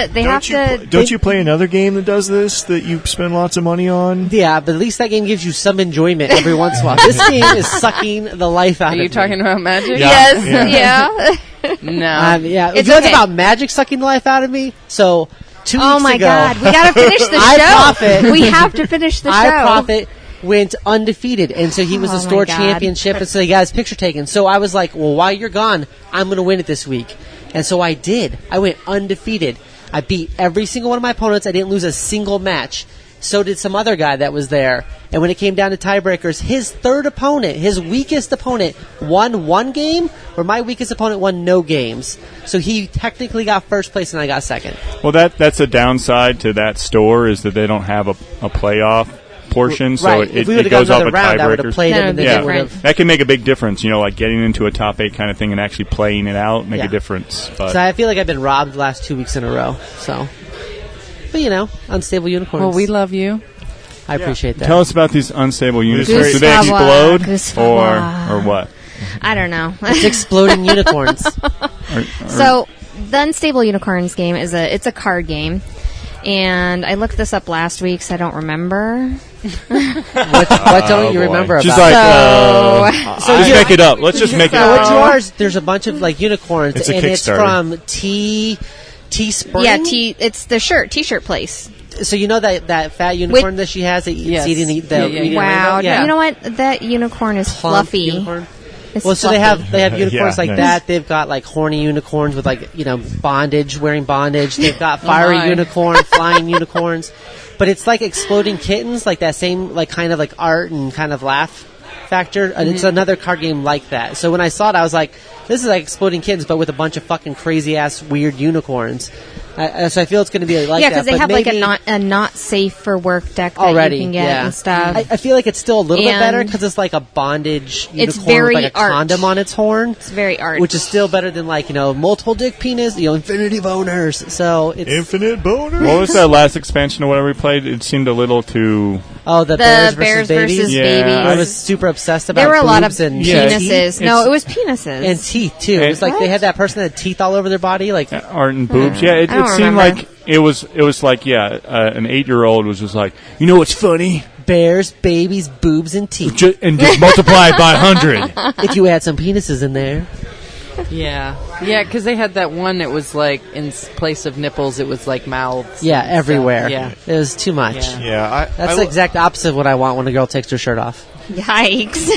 just. They have to. Don't you play another game that does this that you spend lots of money on? Yeah, but at least that game gives you some enjoyment every once in a while. This game is sucking the life out Are of you me. talking about magic? Yes, Yeah. yeah. No. Yeah, It's you know okay. what's about magic sucking the life out of me? So, 2 weeks Oh my ago, God, we gotta finish the show. iProfit- We have to finish the show. iProfit went undefeated, and so he was Oh a my store God. championship, and so he got his picture taken. So I was like, well, while you're gone, I'm going to win it this week. And so I did. I went undefeated. I beat every single one of my opponents. I didn't lose a single match. So did some other guy that was there. And when it came down to tiebreakers, his third opponent, his weakest opponent, won one game, where my weakest opponent won no games. So he technically got first place, and I got second. Well, that's a downside to that store is that they don't have a playoff portion, so Right. it If we would it have goes got off another of round, I would have tiebreakers. played That him, and would then be it would different. have. That can make a big difference, like getting into a top 8 kind of thing and actually playing it out make Yeah. a difference. But So I feel like I've been robbed the last 2 weeks in a row. So, but unstable unicorns. Well, we love you. I appreciate that. tell us about these unstable unicorns. Do they Gustavo. explode Gustavo. or what? I don't know. It's exploding unicorns. So the Unstable Unicorns game it's a card game, and I looked this up last week, so I don't remember. What don't you boy. remember about? She's like, So let's make it up. Let's just make it No, up. what's yours? There's a bunch of unicorns, It's a and it's Kickstarter. from T Spring. yeah, it's the t-shirt place. So you know that fat unicorn that she has that eats Yes. eating the Yeah, eating Wow, rainbow? Yeah. you know what? That unicorn is Plump fluffy. unicorn. It's Well, so fluffy. they have unicorns Yeah, like nice. that. They've got like horny unicorns with bondage, wearing bondage. They've got fiery my. unicorn, flying unicorns. But it's like exploding kittens, like that same kind of art and kind of laugh factor. And it's another card game like that. So when I saw it, I was like, this is like exploding kittens, but with a bunch of fucking crazy ass weird unicorns. So I feel it's going to be like yeah, that. because they but have maybe a not safe for work deck that already you can get yeah. and stuff. I feel like it's still a little bit better And because it's like a bondage unicorn it's very with like a art. condom on its horn. It's very art. Which is still better than multiple dick penis, infinity boners. So it's Infinite boner. What was that last expansion or whatever we played? It seemed a little too. the Bears bears versus babies. Yeah. babies. I was super obsessed about There were a lot of boobs and Yeah, penises. teeth. No, it was penises. And teeth too. It was like they had that person that had teeth all over their body. Like Art and boobs. Yeah, it I don't seemed remember. like it was like an 8-year-old was just like, you know what's funny? bears, babies, boobs, and teeth. And just multiply it by 100. If you add some penises in there. Yeah, because they had that one that was like in place of nipples, it was like mouths. Yeah, everywhere. Yeah. It was too much. Yeah. That's the exact opposite of what I want when a girl takes her shirt off. Yikes.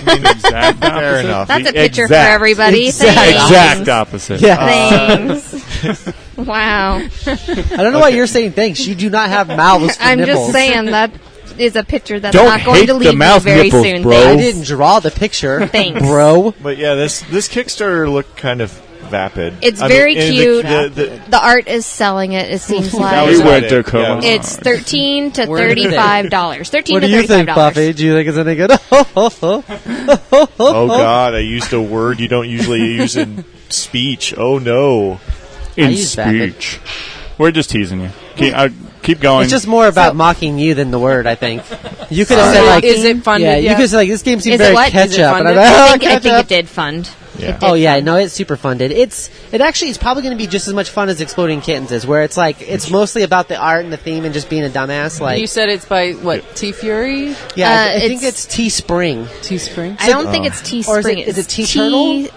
Fair enough. That's a picture for Exact. everybody. Exact opposite. Yeah. Thanks. Wow. I don't know why you're saying thanks. You do not have mouths for I'm nipples. just saying that is a picture that's Don't not going hate to the leave me mouth very nipples, soon. bro. I Thanks. didn't draw the picture. Thanks. Bro. But yeah, this Kickstarter looked kind of vapid. It's I very mean, cute. The The art is selling it. It seems That like was We went it. to Como. Yeah. it's $13 to Where did they- $35. $13 What to do you think, $35. Buffy? Do you think it's any good? oh God, I used a word you don't usually use in speech. Oh no. In use vapid. speech. We're just teasing you. Keep going. It's just more about mocking you than the word, I think. You could have said, like... Is it funded Yeah, you yet? could say, like, this game seems Is it very what? catch Is it up. And I'm funded? like, I oh, think catch it up. did fund. Yeah. It did Oh yeah, fund. no, it's super funded. It actually is probably going to be just as much fun as Exploding Kittens is, where it's like it's mostly about the art and the theme and just being a dumbass. Like, You said it's by, what, T-Fury? yeah, I think it's- it's Teespring. Teespring? I don't think it's Or is Teespring. it- is it It's Tea-Turtle?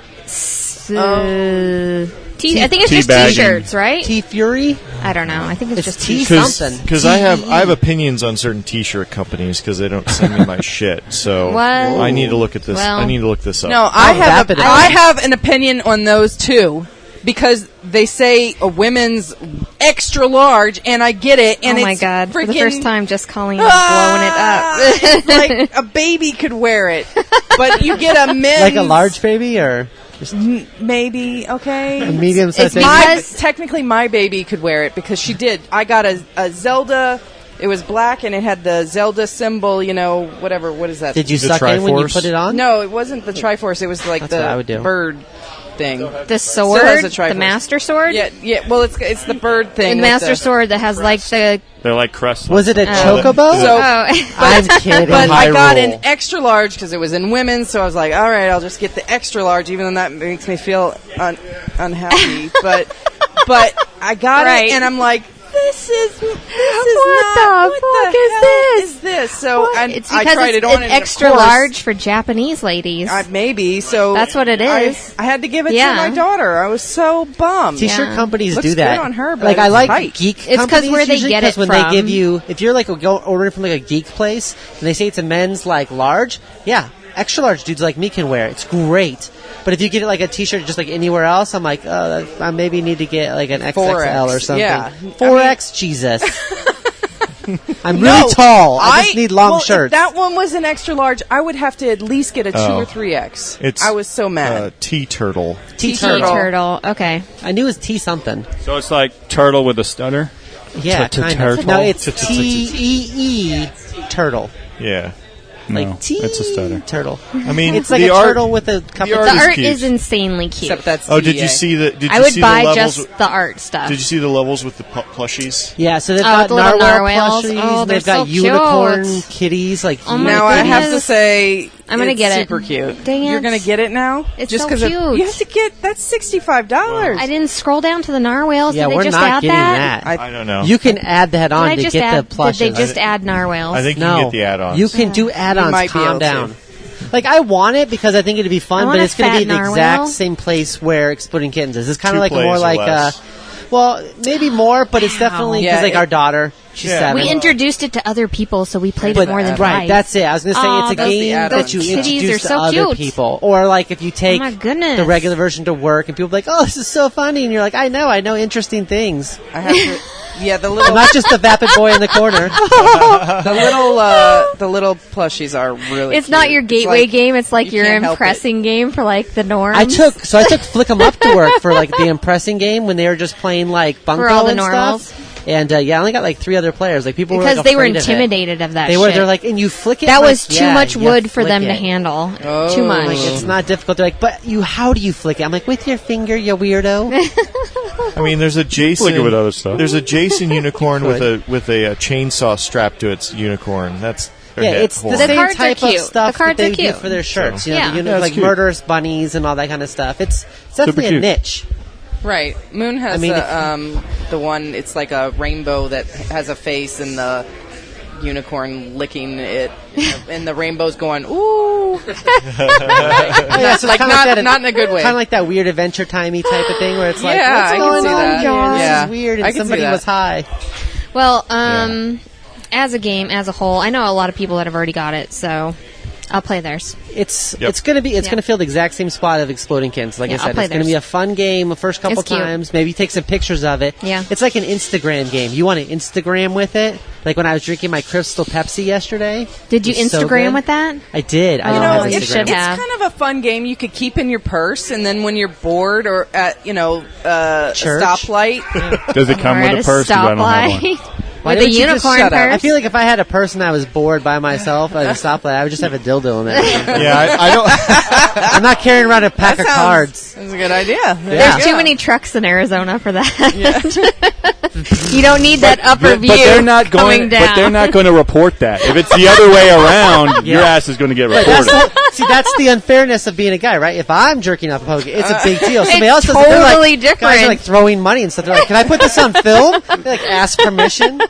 I think it's just Teabagging. T-shirts, right? T-Fury? I don't know. I think it's It's just T T-shirts. something. Because I have opinions on certain T-shirt companies because they don't send me my shit. So What? I need to look at this. Well- I need to look this up. No, I have vapid. I have an opinion on those too, because they say a women's extra large, and I get it. And Oh my it's god! For the freaking- first time, just calling it Ah, blowing it up. it's like a baby could wear it, but you get a men's Like a large baby or maybe. Okay, a medium-sized It's baby? technically my baby could wear it because she did. I got a Zelda. It was black and it had the Zelda symbol. You know, whatever. What is that? Did you The suck in when you Triforce? put it on? No, it wasn't the Triforce. It was like That's what I would the do. bird thing. The Still sword, has a Triforce. the Master Sword. Yeah. Well, it's the bird thing. The with Master the- Sword that has like the. They're like crests. Was it a Oh. chocobo? So- Oh, I'm kidding. But I got Hyrule. an extra large because it was in women's, so I was like, all right, I'll just get the extra large, even though that makes me feel unhappy. but I got Right. it, and I'm like, this is What not, the fuck is hell this? Is this? So it's I because tried it's it on, an and extra of course, large for Japanese ladies. maybe. So That's what it is. I had to give it Yeah. to my daughter. I was so bummed. T-shirt Yeah. companies Looks do that. good on her, but like I it's like tight. geek It's 'cause companies where they usually, get 'cause it when from. they give you, if you're like ordering from like a geek place and they say it's a men's like large, yeah, extra large dudes like me can wear it. It's great. But if you get it like a T-shirt just like anywhere else, I'm like, I maybe need to get like an XXL or 4X, something. yeah. 4X, Jesus. I'm No, really tall. I just need long well, shirts. If that one was an extra large, I would have to at least get a 2 Oh. or 3X. It's I was so mad. T-turtle. T-turtle. Turtle. Okay. I knew it was T something. So it's like turtle with a stutter. Yeah, kind of. Turtle. No, it's T-E-E turtle. Yeah. No, Like T it's a stutter. turtle. I mean, It's like the a art, turtle with a cup the of art The is art cute. is insanely cute. Except that's Oh, did TEA. you see the? Did I you would see buy the levels? just the art stuff. Did you see the levels with the plushies? Yeah, so they've Oh, got the little narwhal narwhals. plushies, Oh, and they've they're got so unicorn cute. kitties, like Oh my Now I have to goodness. say, I'm gonna it's get it. super cute. Dang it. You're gonna get it now? It's just so 'cause cute. you have to get that's $65. I didn't scroll down to the narwhals. Yeah, Did they we're just not add getting that? that. I don't know. You can add that on Did I to just get add, the plushes. Did they just add narwhals? I think you no, can get the add-ons. you can do add-ons. might be Calm able to. down. Like I want it because I think it'd be I fun, want but a it's going to be fat the narwhal. exact same place where Exploding Kittens is. It's kind of Two like a more plays or like less. well, maybe more, but it's definitely because Yeah, like it- our daughter, she's Yeah. 7. We introduced it to other people, so we played But- it more than right, twice. that's it. I was going to say Aw, it's a those- game those that you kitties introduce are to so other cute. people, or like if you take my goodness. the regular version to work, and people are like, "Oh, this is so funny," and you're like, "I know interesting things." I have to Yeah, the little Not just the vapid boy in the corner. the little plushies are really It's not cute. your It's gateway like- game. It's like you your can't help impressing game for like the norms. I took Flick 'em Up to work for like the impressing game when they were just playing like bunko For all the and normals. stuff. And I only got like 3 other players. Like people because were like, they were afraid of it. intimidated of that. They shit. were. They're like, and you flick it. that like, was too yeah, much you wood for flick them to it. handle. Oh. Too much. Like it's not difficult. They're like, but how do you flick it? I'm like, with your finger, you weirdo. I mean, there's a Jason. Flick it with other stuff. There's a Jason unicorn with a chainsaw strapped to its unicorn. That's their Yeah, head it's the horn. The same cards are type of cute. stuff The cards that they are cute. do for their shirts. So- You know, Yeah. the Yeah, it's like cute. murderous bunnies and all that kind of stuff. It's definitely a cute. niche. Right. Moon has I mean, the one. It's like a rainbow that has a face, and unicorn licking it, and the rainbow's going, ooh. Yeah, so like not in a good way. Kind of like that weird Adventure Timey type of thing where it's like, Yeah, what's I can going see on that. here? Yeah. This is weird, I and can see somebody that. was high. Well, as a game, as a whole, I know a lot of people that have already got it, so I'll play theirs. It's gonna fill the exact same spot of Exploding Kittens. Like I I'll said, play it's gonna theirs. be a fun game the first couple It's cute. times. Maybe take some pictures of it. Yeah. It's like an Instagram game. You want to Instagram with it? Like when I was drinking my Crystal Pepsi yesterday. Did you It was so good? good. with that? I did. I Oh, don't You know, have you it's, Instagram. should it's have. kind of a fun game you could keep in your purse, and then when you're bored or at, a Church? stoplight, Does it come Or with at a purse? 'Cause I don't have one. Why With a don't you just unicorn shut up? purse. I feel like if I had a person that was bored by myself at a stoplight, I would just have a dildo in there. Yeah, I don't. I'm not carrying around a pack of cards. That's a good idea. There's too many trucks in Arizona for that. You don't need that upper view But they're not coming going. down. But they're not going to report that. If it's the other way around, your ass is going to get reported. That's the unfairness of being a guy, right? If I'm jerking off a poker, it's a big deal. Somebody It's else does it, they're totally like, different. Guys are like throwing money and stuff. They're like, "Can I put this on film?" They like ask permission.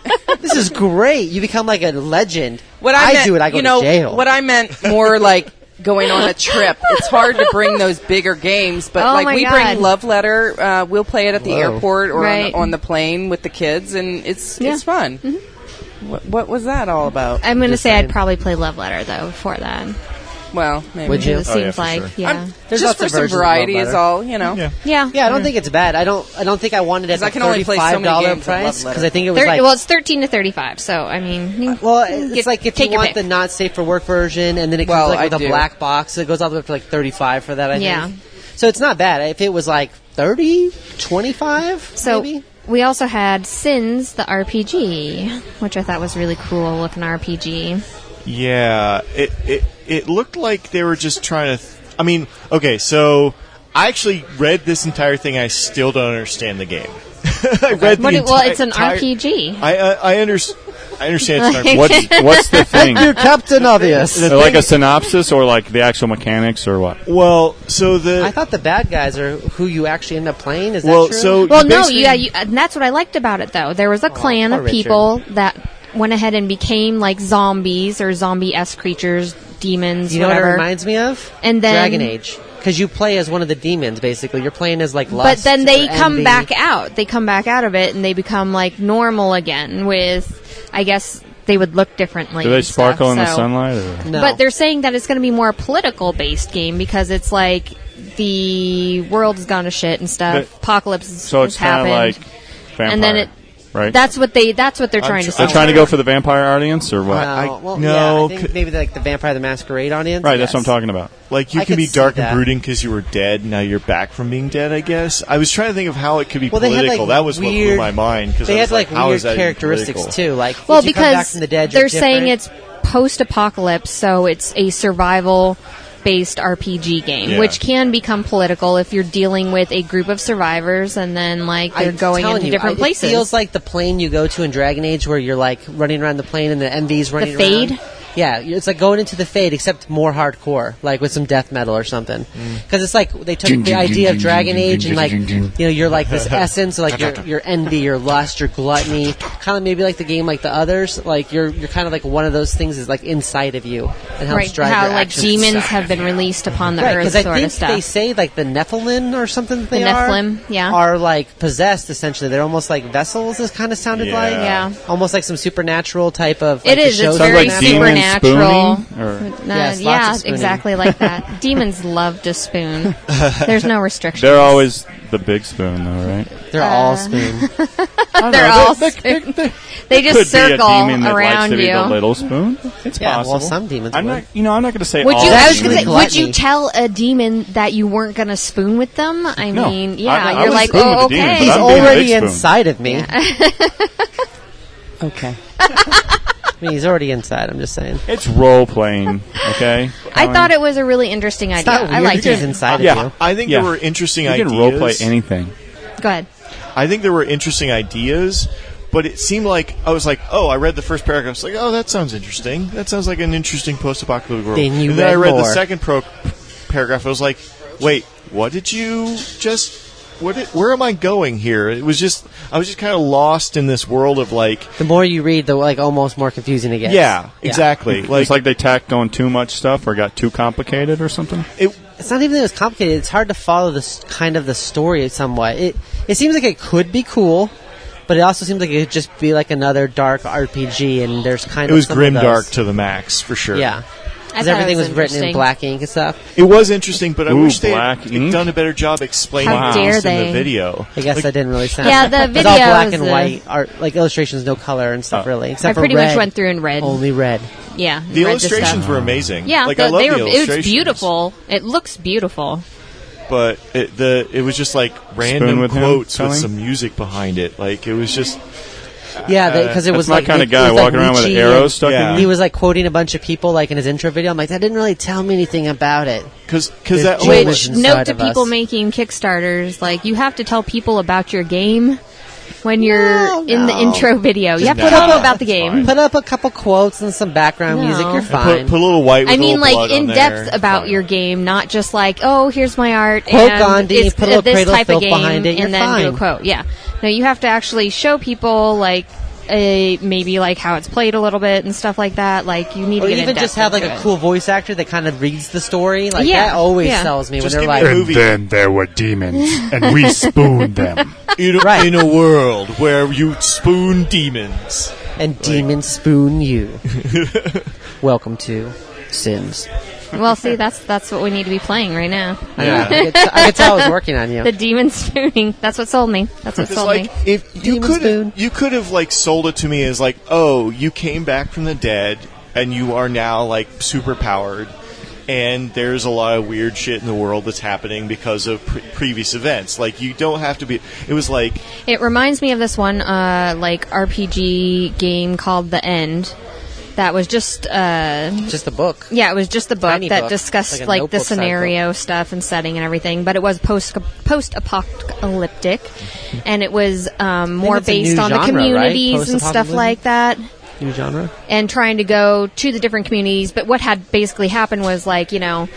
This is great. You become like a legend. What I meant, do it, I go you to know, jail. What I meant more like going on a trip. It's hard to bring those bigger games, but Oh like my we God. bring Love Letter. We'll play it at the Whoa. airport or Right. on the plane with the kids, and it's fun. Mm-hmm. What was that all about? I'm going to Just say saying. I'd probably play Love Letter, though, before that. Well, maybe. Would you? It Oh, seems for like, sure. yeah. There's Just lots for of some versions of variety Love is Letter. all, you know. Yeah. Yeah. Yeah, I don't think it's bad. I don't think I wanted it at 'Cause I the can only play so many $35 games of Love price Letter. because I think it was like. Well, it's 13 to 35, so, I mean... you- Well, it's Get- like if take you your want pick. the not safe for work version, and then it comes Well, like with I a do. black box, it goes all the way up to like 35 for that. I Yeah. think. So it's not bad. If it was like 30, 25, So, maybe. we also had Sins, the RPG, which I thought was really cool looking RPG. Yeah, it looked like they were just trying to. I mean, okay, so I actually read this entire thing. I still don't understand the game. I read the Well, it's an entire- RPG. I understand it's an RPG. What's the thing? You're Captain Obvious. Like a synopsis or like the actual mechanics or what? Well, so the I thought the bad guys are who you actually end up playing. Is well, that true? so Well, you no, basically- and that's what I liked about it, though. There was a clan poor of people that went ahead and became like zombies or zombie-esque creatures, demons, you know whatever. what it reminds me of? And then- Dragon Age. Because you play as one of the demons, basically. You're playing as like But lust. then they or come envy. back out. They come back out of it, and they become like normal again. With, I guess, they would look differently. Do they and sparkle stuff, in the so- sunlight? Or? No. But they're saying that it's going to be more political based game because it's like the world has gone to shit and stuff. But- Apocalypse So it's has kind happened. of like Vampire, And then it- right? That's what they're trying to say. They're trying to go for the vampire audience or what? Well, no, yeah, I think maybe like the Vampire the Masquerade audience. Right, that's what I'm yes. talking about. like you I can could be see dark that. and brooding because you were dead. Now you're back from being dead. I guess I was trying to think of how it could be Well, they had, political. like, that was what blew weird- my mind because They I was had like how weird is that even characteristics political? too. Like, Well, if you come back because from the dead, they're you're saying different. it's post-apocalypse, so it's a survival-based RPG game, Yeah. which can become political if you're dealing with a group of survivors and then like they're I'm going telling into you, different places. It feels like the plane you go to in Dragon Age, where you're like running around the plane and the MV's running Fade? around. Yeah, it's like going into the Fade, except more hardcore, like with some death metal or something. Because it's like they took the idea of Dragon Age and like you're like this essence, like your envy, your lust, your gluttony, kind of maybe like the game like the others. Like you're kind of like one of those things is like inside of you and helps right, drive how your like actions. demons have been released upon the Right, earth, because I sort think of stuff. they say like the Nephilim or something. That they The Nephilim, yeah. are like possessed. Essentially, they're almost like vessels. This kind of sounded like, Yeah. almost like some supernatural type of. It Like the is. show It's Sounds very like demons supernatural. spooning, or- Yes, lots yeah, of spooning. exactly like that. Demons love to spoon. There's no restrictions. They're always the big spoon, though, right? They're all spoon. They're all spoon. They just Could be a circle demon that likes around to be the you. little spoon. It's Yeah, possible. well, some demons I'm would. not. I'm not going to say Would all you? I was demons. gonna say, would you tell a demon that you weren't going to spoon with them? I No. mean, yeah, I you're would like, spoon with oh, the demon, okay. but He's I'm being a already big spoon. inside of me. Okay. I mean, he's already inside. I'm just saying. It's role playing. Okay. I thought it was a really interesting It's idea. not weird I liked because he's it. inside Yeah. of you. I think Yeah. there were interesting You ideas. can role play anything. Go ahead. I think there were interesting ideas, but it seemed like I was like, oh, I read the first paragraph. I was like, oh, that sounds interesting. That sounds like an interesting post-apocalyptic world. Then you and then I read read the more. second paragraph. I was like, wait, what did you just where am I going here? I was just kind of lost in this world of like. The more you read, the like almost more confusing it gets. Yeah, exactly. It's like they tacked on too much stuff or got too complicated or something. It's not even that it's complicated. It's hard to follow this kind of the story somewhat. It seems like it could be cool, but it also seems like it could just be like another dark RPG. And there's kind of it was some grimdark to the max for sure. Yeah. Because everything was written in black ink and stuff. It was interesting, but I wish they black had ink? done a better job explaining How this dare in they? the video. I guess that didn't really sound. Yeah, the It's all black videos, and white art, like illustrations, no color and stuff really. Except I for pretty red, much went through in red. only red. Yeah, The read illustrations stuff. were amazing. Yeah, like I love the it illustrations. was beautiful. It looks beautiful. But it was just like random with him quotes with telling? some music behind it. Like it was just. Yeah, because it That's was my like kind of it guy was, like, walking around with witchy arrows and stuck Yeah. in He him. was like quoting a bunch of people like in his intro video. I'm like, that didn't really tell me anything about it. Because There's that Which- whole Which, inside note to of us. people making Kickstarters, like, you have to tell people about your game when you're in the intro video. You have to no, tell them about the it's game. fine. Put up a couple quotes and some background No. music. You're And fine. put a little white. With I mean, a little like, blood on in there. depth about Fine. your game, not just like, oh, here's my art, Quote and Gandhi, it's put a little this Cradle of type of Filth game, behind it, you're and then do a fine. quote. Yeah. No, you have to actually show people, like, maybe like how it's played a little bit and stuff like that. Like, you need Or to get even in depth just have like into a it. cool voice actor that kind of reads the story. Like Yeah, that always yeah. sells me Just when give they're me a like, movie. Then there were demons, and we spooned them. Right. In a world where you spoon demons. and demons spoon you. Welcome to Sims. Well, see, that's what we need to be playing right now. I could tell I was working on you. The demon spooning. That's what sold me. That's what Because sold like me. if you Demon spoon. could have like sold it to me as like, oh, you came back from the dead and you are now like super powered, and there's a lot of weird shit in the world that's happening because of previous events. Like, you don't have to be. It was like It reminds me of this one like RPG game called The End. That was just Just a book. yeah, it was just the book Tiny that book. discussed Like a like the notebook size scenario stuff and setting and everything. But it was post-apocalyptic, and it was more it's a based new on the genre, right? communities and stuff Post-apocalyptic? like that. New genre. And trying to go to the different communities. But what had basically happened was, like, you know,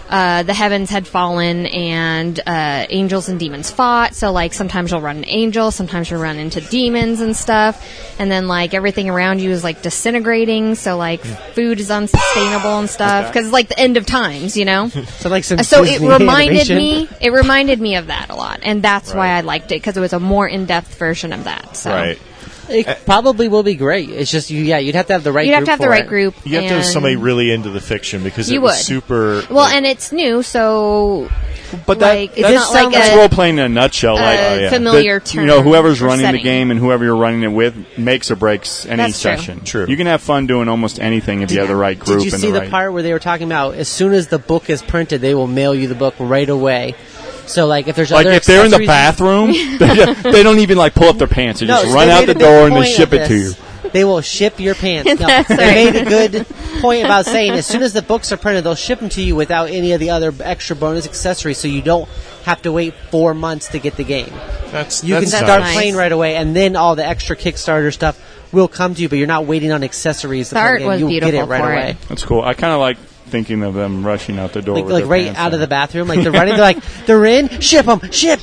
the heavens had fallen and angels and demons fought. So, like, sometimes you'll run an angel, sometimes you'll run into demons and stuff. And then, like, everything around you is, like, disintegrating. So, like, food is unsustainable and stuff. Because it's, like, the end of times, you know? So like some So Disney it reminded animation. It reminded me of that a lot. And that's why I liked it, because it was a more in-depth version of that. So. right. It probably will be great. It's just you'd have to have the right. You'd have group to have the for right it. group. You have to have and- somebody really into the fiction because You it was would. super. Well, and it's new, so But like, it's that's not like that's a- role playing in a nutshell. Like familiar that, term. you know, whoever's for running setting. the game and whoever you're running it with makes or breaks any That's true. session. True. You can have fun doing almost anything if you have the right group. Did you and see the right. part where they were talking about as soon as the book is printed, they will mail you the book right away. So like if there's Like other if they're in the accessories- bathroom, they don't even like pull up their pants. They No, just so run they out made the a big door and they point ship of it to you. this. They will ship your pants. No, That's they right. made a good point about saying as soon as the books are printed, they'll ship them to you without any of the other extra bonus accessories, so you don't have to wait 4 months to get the game. You can That's start nice. playing right away, and then all the extra Kickstarter stuff will come to you, but you're not waiting on accessories. To The play art game. was You'll get beautiful it right for away. it. That's cool. I kind of like thinking of them rushing out the door. Like, with like their right pants out of down. the bathroom, like they're running. They're like, they're in. Ship them. Ship.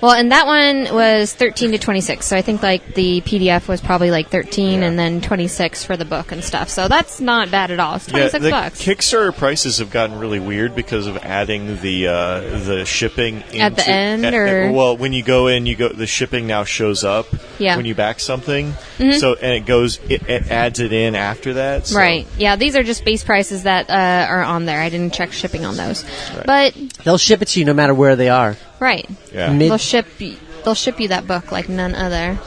Well, and that one was 13 to 26. So I think like the PDF was probably like 13 and then 26 for the book and stuff. So that's not bad at all. It's 26 the bucks. Kickstarter prices have gotten really weird because of adding the shipping into, At the end, or- well, when you go in, the shipping now shows up Yeah. when you back something. So and it adds it in after that. So. Right. Yeah, these are just base prices that are on there. I didn't check shipping on those. But They'll ship it to you no matter where they are. right. Yeah. They'll ship you that book like none other.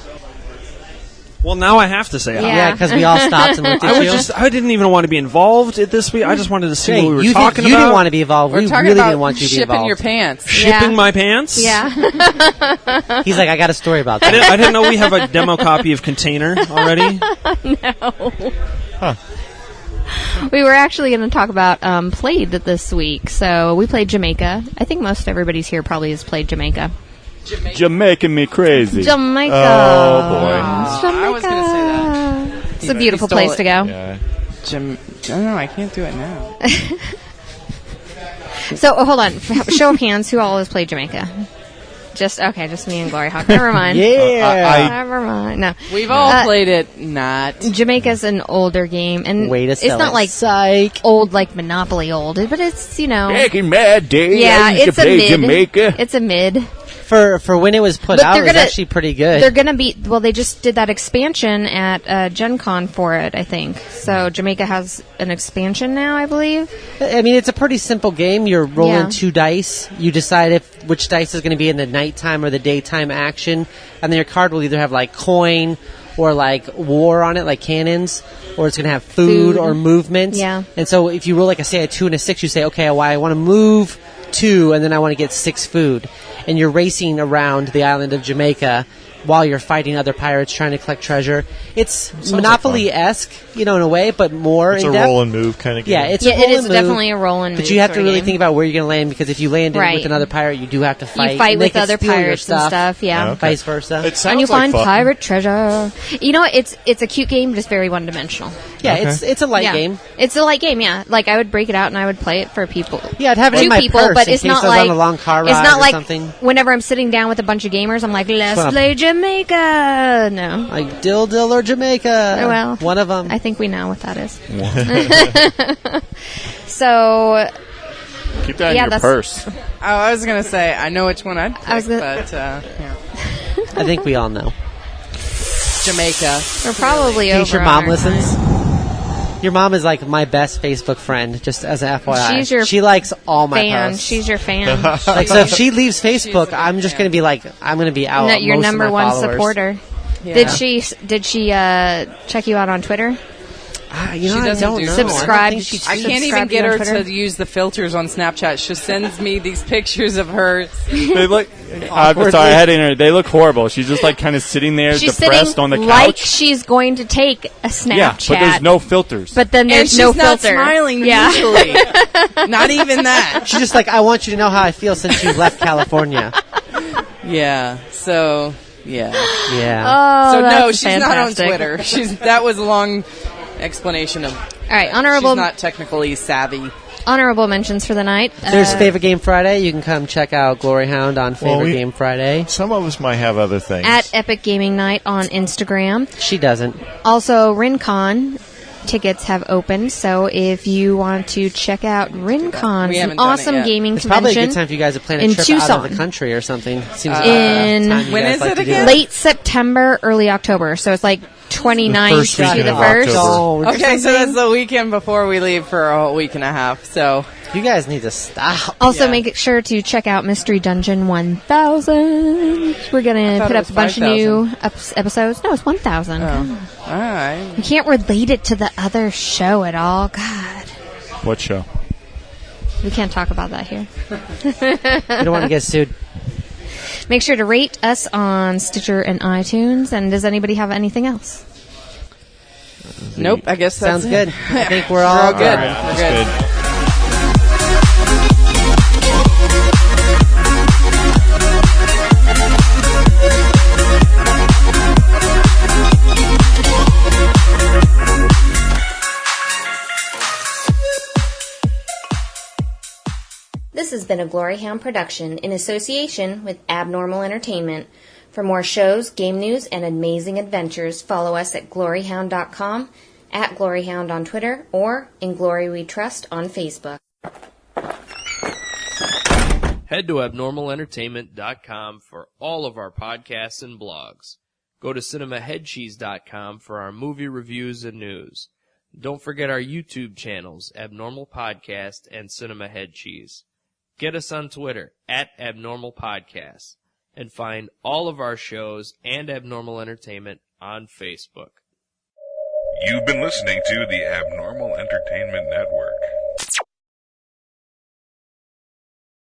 Well, now I have to say Yeah. Yeah, because we all stopped and looked at you. I didn't even want to be involved at this week. I just wanted to see Hey, what we were you talking think you about. didn't want to be involved. We're We talking really about didn't want you to be shipping involved. your pants. Shipping Yeah. my pants? Yeah. He's like, I got a story about I that. didn't know we have a demo copy of Container already. We were actually going to talk about played this week. So we played Jamaica. I think most everybody's here probably has played Jamaica. Jamaican me crazy. Jamaica. Oh, boy. I was going to say that. It's a beautiful stole place it. to go. Yeah. I don't know. I can't do it now. So, hold on. Show of hands, who all has played Jamaica? Just me and GloryHoundd. Never mind. Yeah. Never mind. No. We've all played it. Not. Jamaica's an older game, and Way to it's sell not it. like Psych. old like Monopoly old, but it's, Back in my day, yeah, I used to it's a play mid. Jamaica. It's a mid. For when it was put But out, they're it was gonna- actually pretty good. They're gonna be, well, they just did that expansion at Gen Con for it, I think. So Jamaica has an expansion now, I believe. I mean, it's a pretty simple game. You're rolling Yeah. 2 dice. You decide which dice is going to be in the nighttime or the daytime action, and then your card will either have like coin or like war on it, like cannons, or it's going to have food or movement. Yeah. And so if you roll like a 2 and a 6, you say, okay, well, I want to move 2, and then I want to get 6 food. And you're racing around the island of Jamaica while you're fighting other pirates trying to collect treasure. It's Monopoly-esque, in a way, but more It's in a depth. roll and move kind of game. Yeah, it's Yeah, a roll it is and move, definitely a roll and but move you have to sort of really game. think about where you're going to land, because if you land in Right. with another pirate, you do have to fight. You fight and they with can other steal your pirates and stuff, yeah. Okay. Vice versa. It sounds And you like find fun. pirate treasure. You know what? It's a cute game, just very one-dimensional. Yeah, Okay. it's a light Yeah. game. It's a light game, yeah. Like, I would break it out and I would play it for people. Yeah, I'd have it in Two my people, purse but in it's case not I was like on a long car it's ride not or like something. whenever I'm sitting down with a bunch of gamers, I'm like, let's Well, play Jamaica. No, Like Dill or Jamaica. Well, one of them. I think we know what that is. So Keep that in Yeah, your that's- purse. Oh, I was gonna say I know which one I'd pick, I was gonna- but yeah. I think we all know. Jamaica. we're probably In over. case your on mom our listens. time. Your mom is like my best Facebook friend, just as an FYI. She's your she likes all my Fan. posts. She's your fan. Like, so if she leaves Facebook, She's a I'm just fan. going to be like, I'm going to be out. Not your most of number my one followers. supporter. Yeah. Did she check you out on Twitter? You know, She I doesn't don't do know. Subscribe. I don't think she I can't even Subscribe get you on her Twitter? to use the filters on Snapchat. She sends me these pictures of her. They look. I'm sorry, I had to interrupt. They look horrible. She's just like kind of sitting there, She's depressed sitting on the like couch. she's going to take a Snapchat. Yeah, but there's no filters. But then And there's she's no not filter. smiling Yeah. usually. Not even that. She's just like, I want you to know how I feel since you left California. Yeah. So yeah. Yeah. Oh, So no, that's she's not on fantastic. Twitter. That was a long explanation of. All right, honorable She's not technically savvy. honorable mentions for the night. There's Favorite Game Friday. You can come check out GloryHoundd on Favorite we- Game Friday. Some of us might have other things. at Epic Gaming Night on Instagram. She doesn't. Also, RinCon tickets have opened, so if you want to check out RinCon, We it's haven't an done it awesome yet. gaming It's probably a convention good time for you guys to plan a in trip out of Tucson. the country or something. Seems like In- the time you When guys is like it to do again? that. late September, early October. So it's like 29th first to weekend the of 1st. October. Okay, so that's the weekend before we leave for a whole week and a half. So You guys need to stop. Also, Yeah. make sure to check out Mystery Dungeon 1000. We're going to thought put it up was a bunch of new episodes. No, it's 1000. all right. You can't relate it to the other show at all. God. What show? We can't talk about that here. You don't want to get sued. Make sure to rate us on Stitcher and iTunes. And does anybody have anything else? Nope. I guess that's Sounds it. good. I think we're We're all all good. All right, We're that's good. This has been a GloryHoundd production in association with Abnormal Entertainment. For more shows, game news, and amazing adventures, follow us at gloryhound.com, at GloryHoundd on Twitter, or in Glory We Trust on Facebook. Head to abnormalentertainment.com for all of our podcasts and blogs. Go to cinemaheadcheese.com for our movie reviews and news. Don't forget our YouTube channels, Abnormal Podcast and Cinema Head Cheese. Get us on Twitter, at Abnormal Podcasts, and find all of our shows and Abnormal Entertainment on Facebook. You've been listening to the Abnormal Entertainment Network.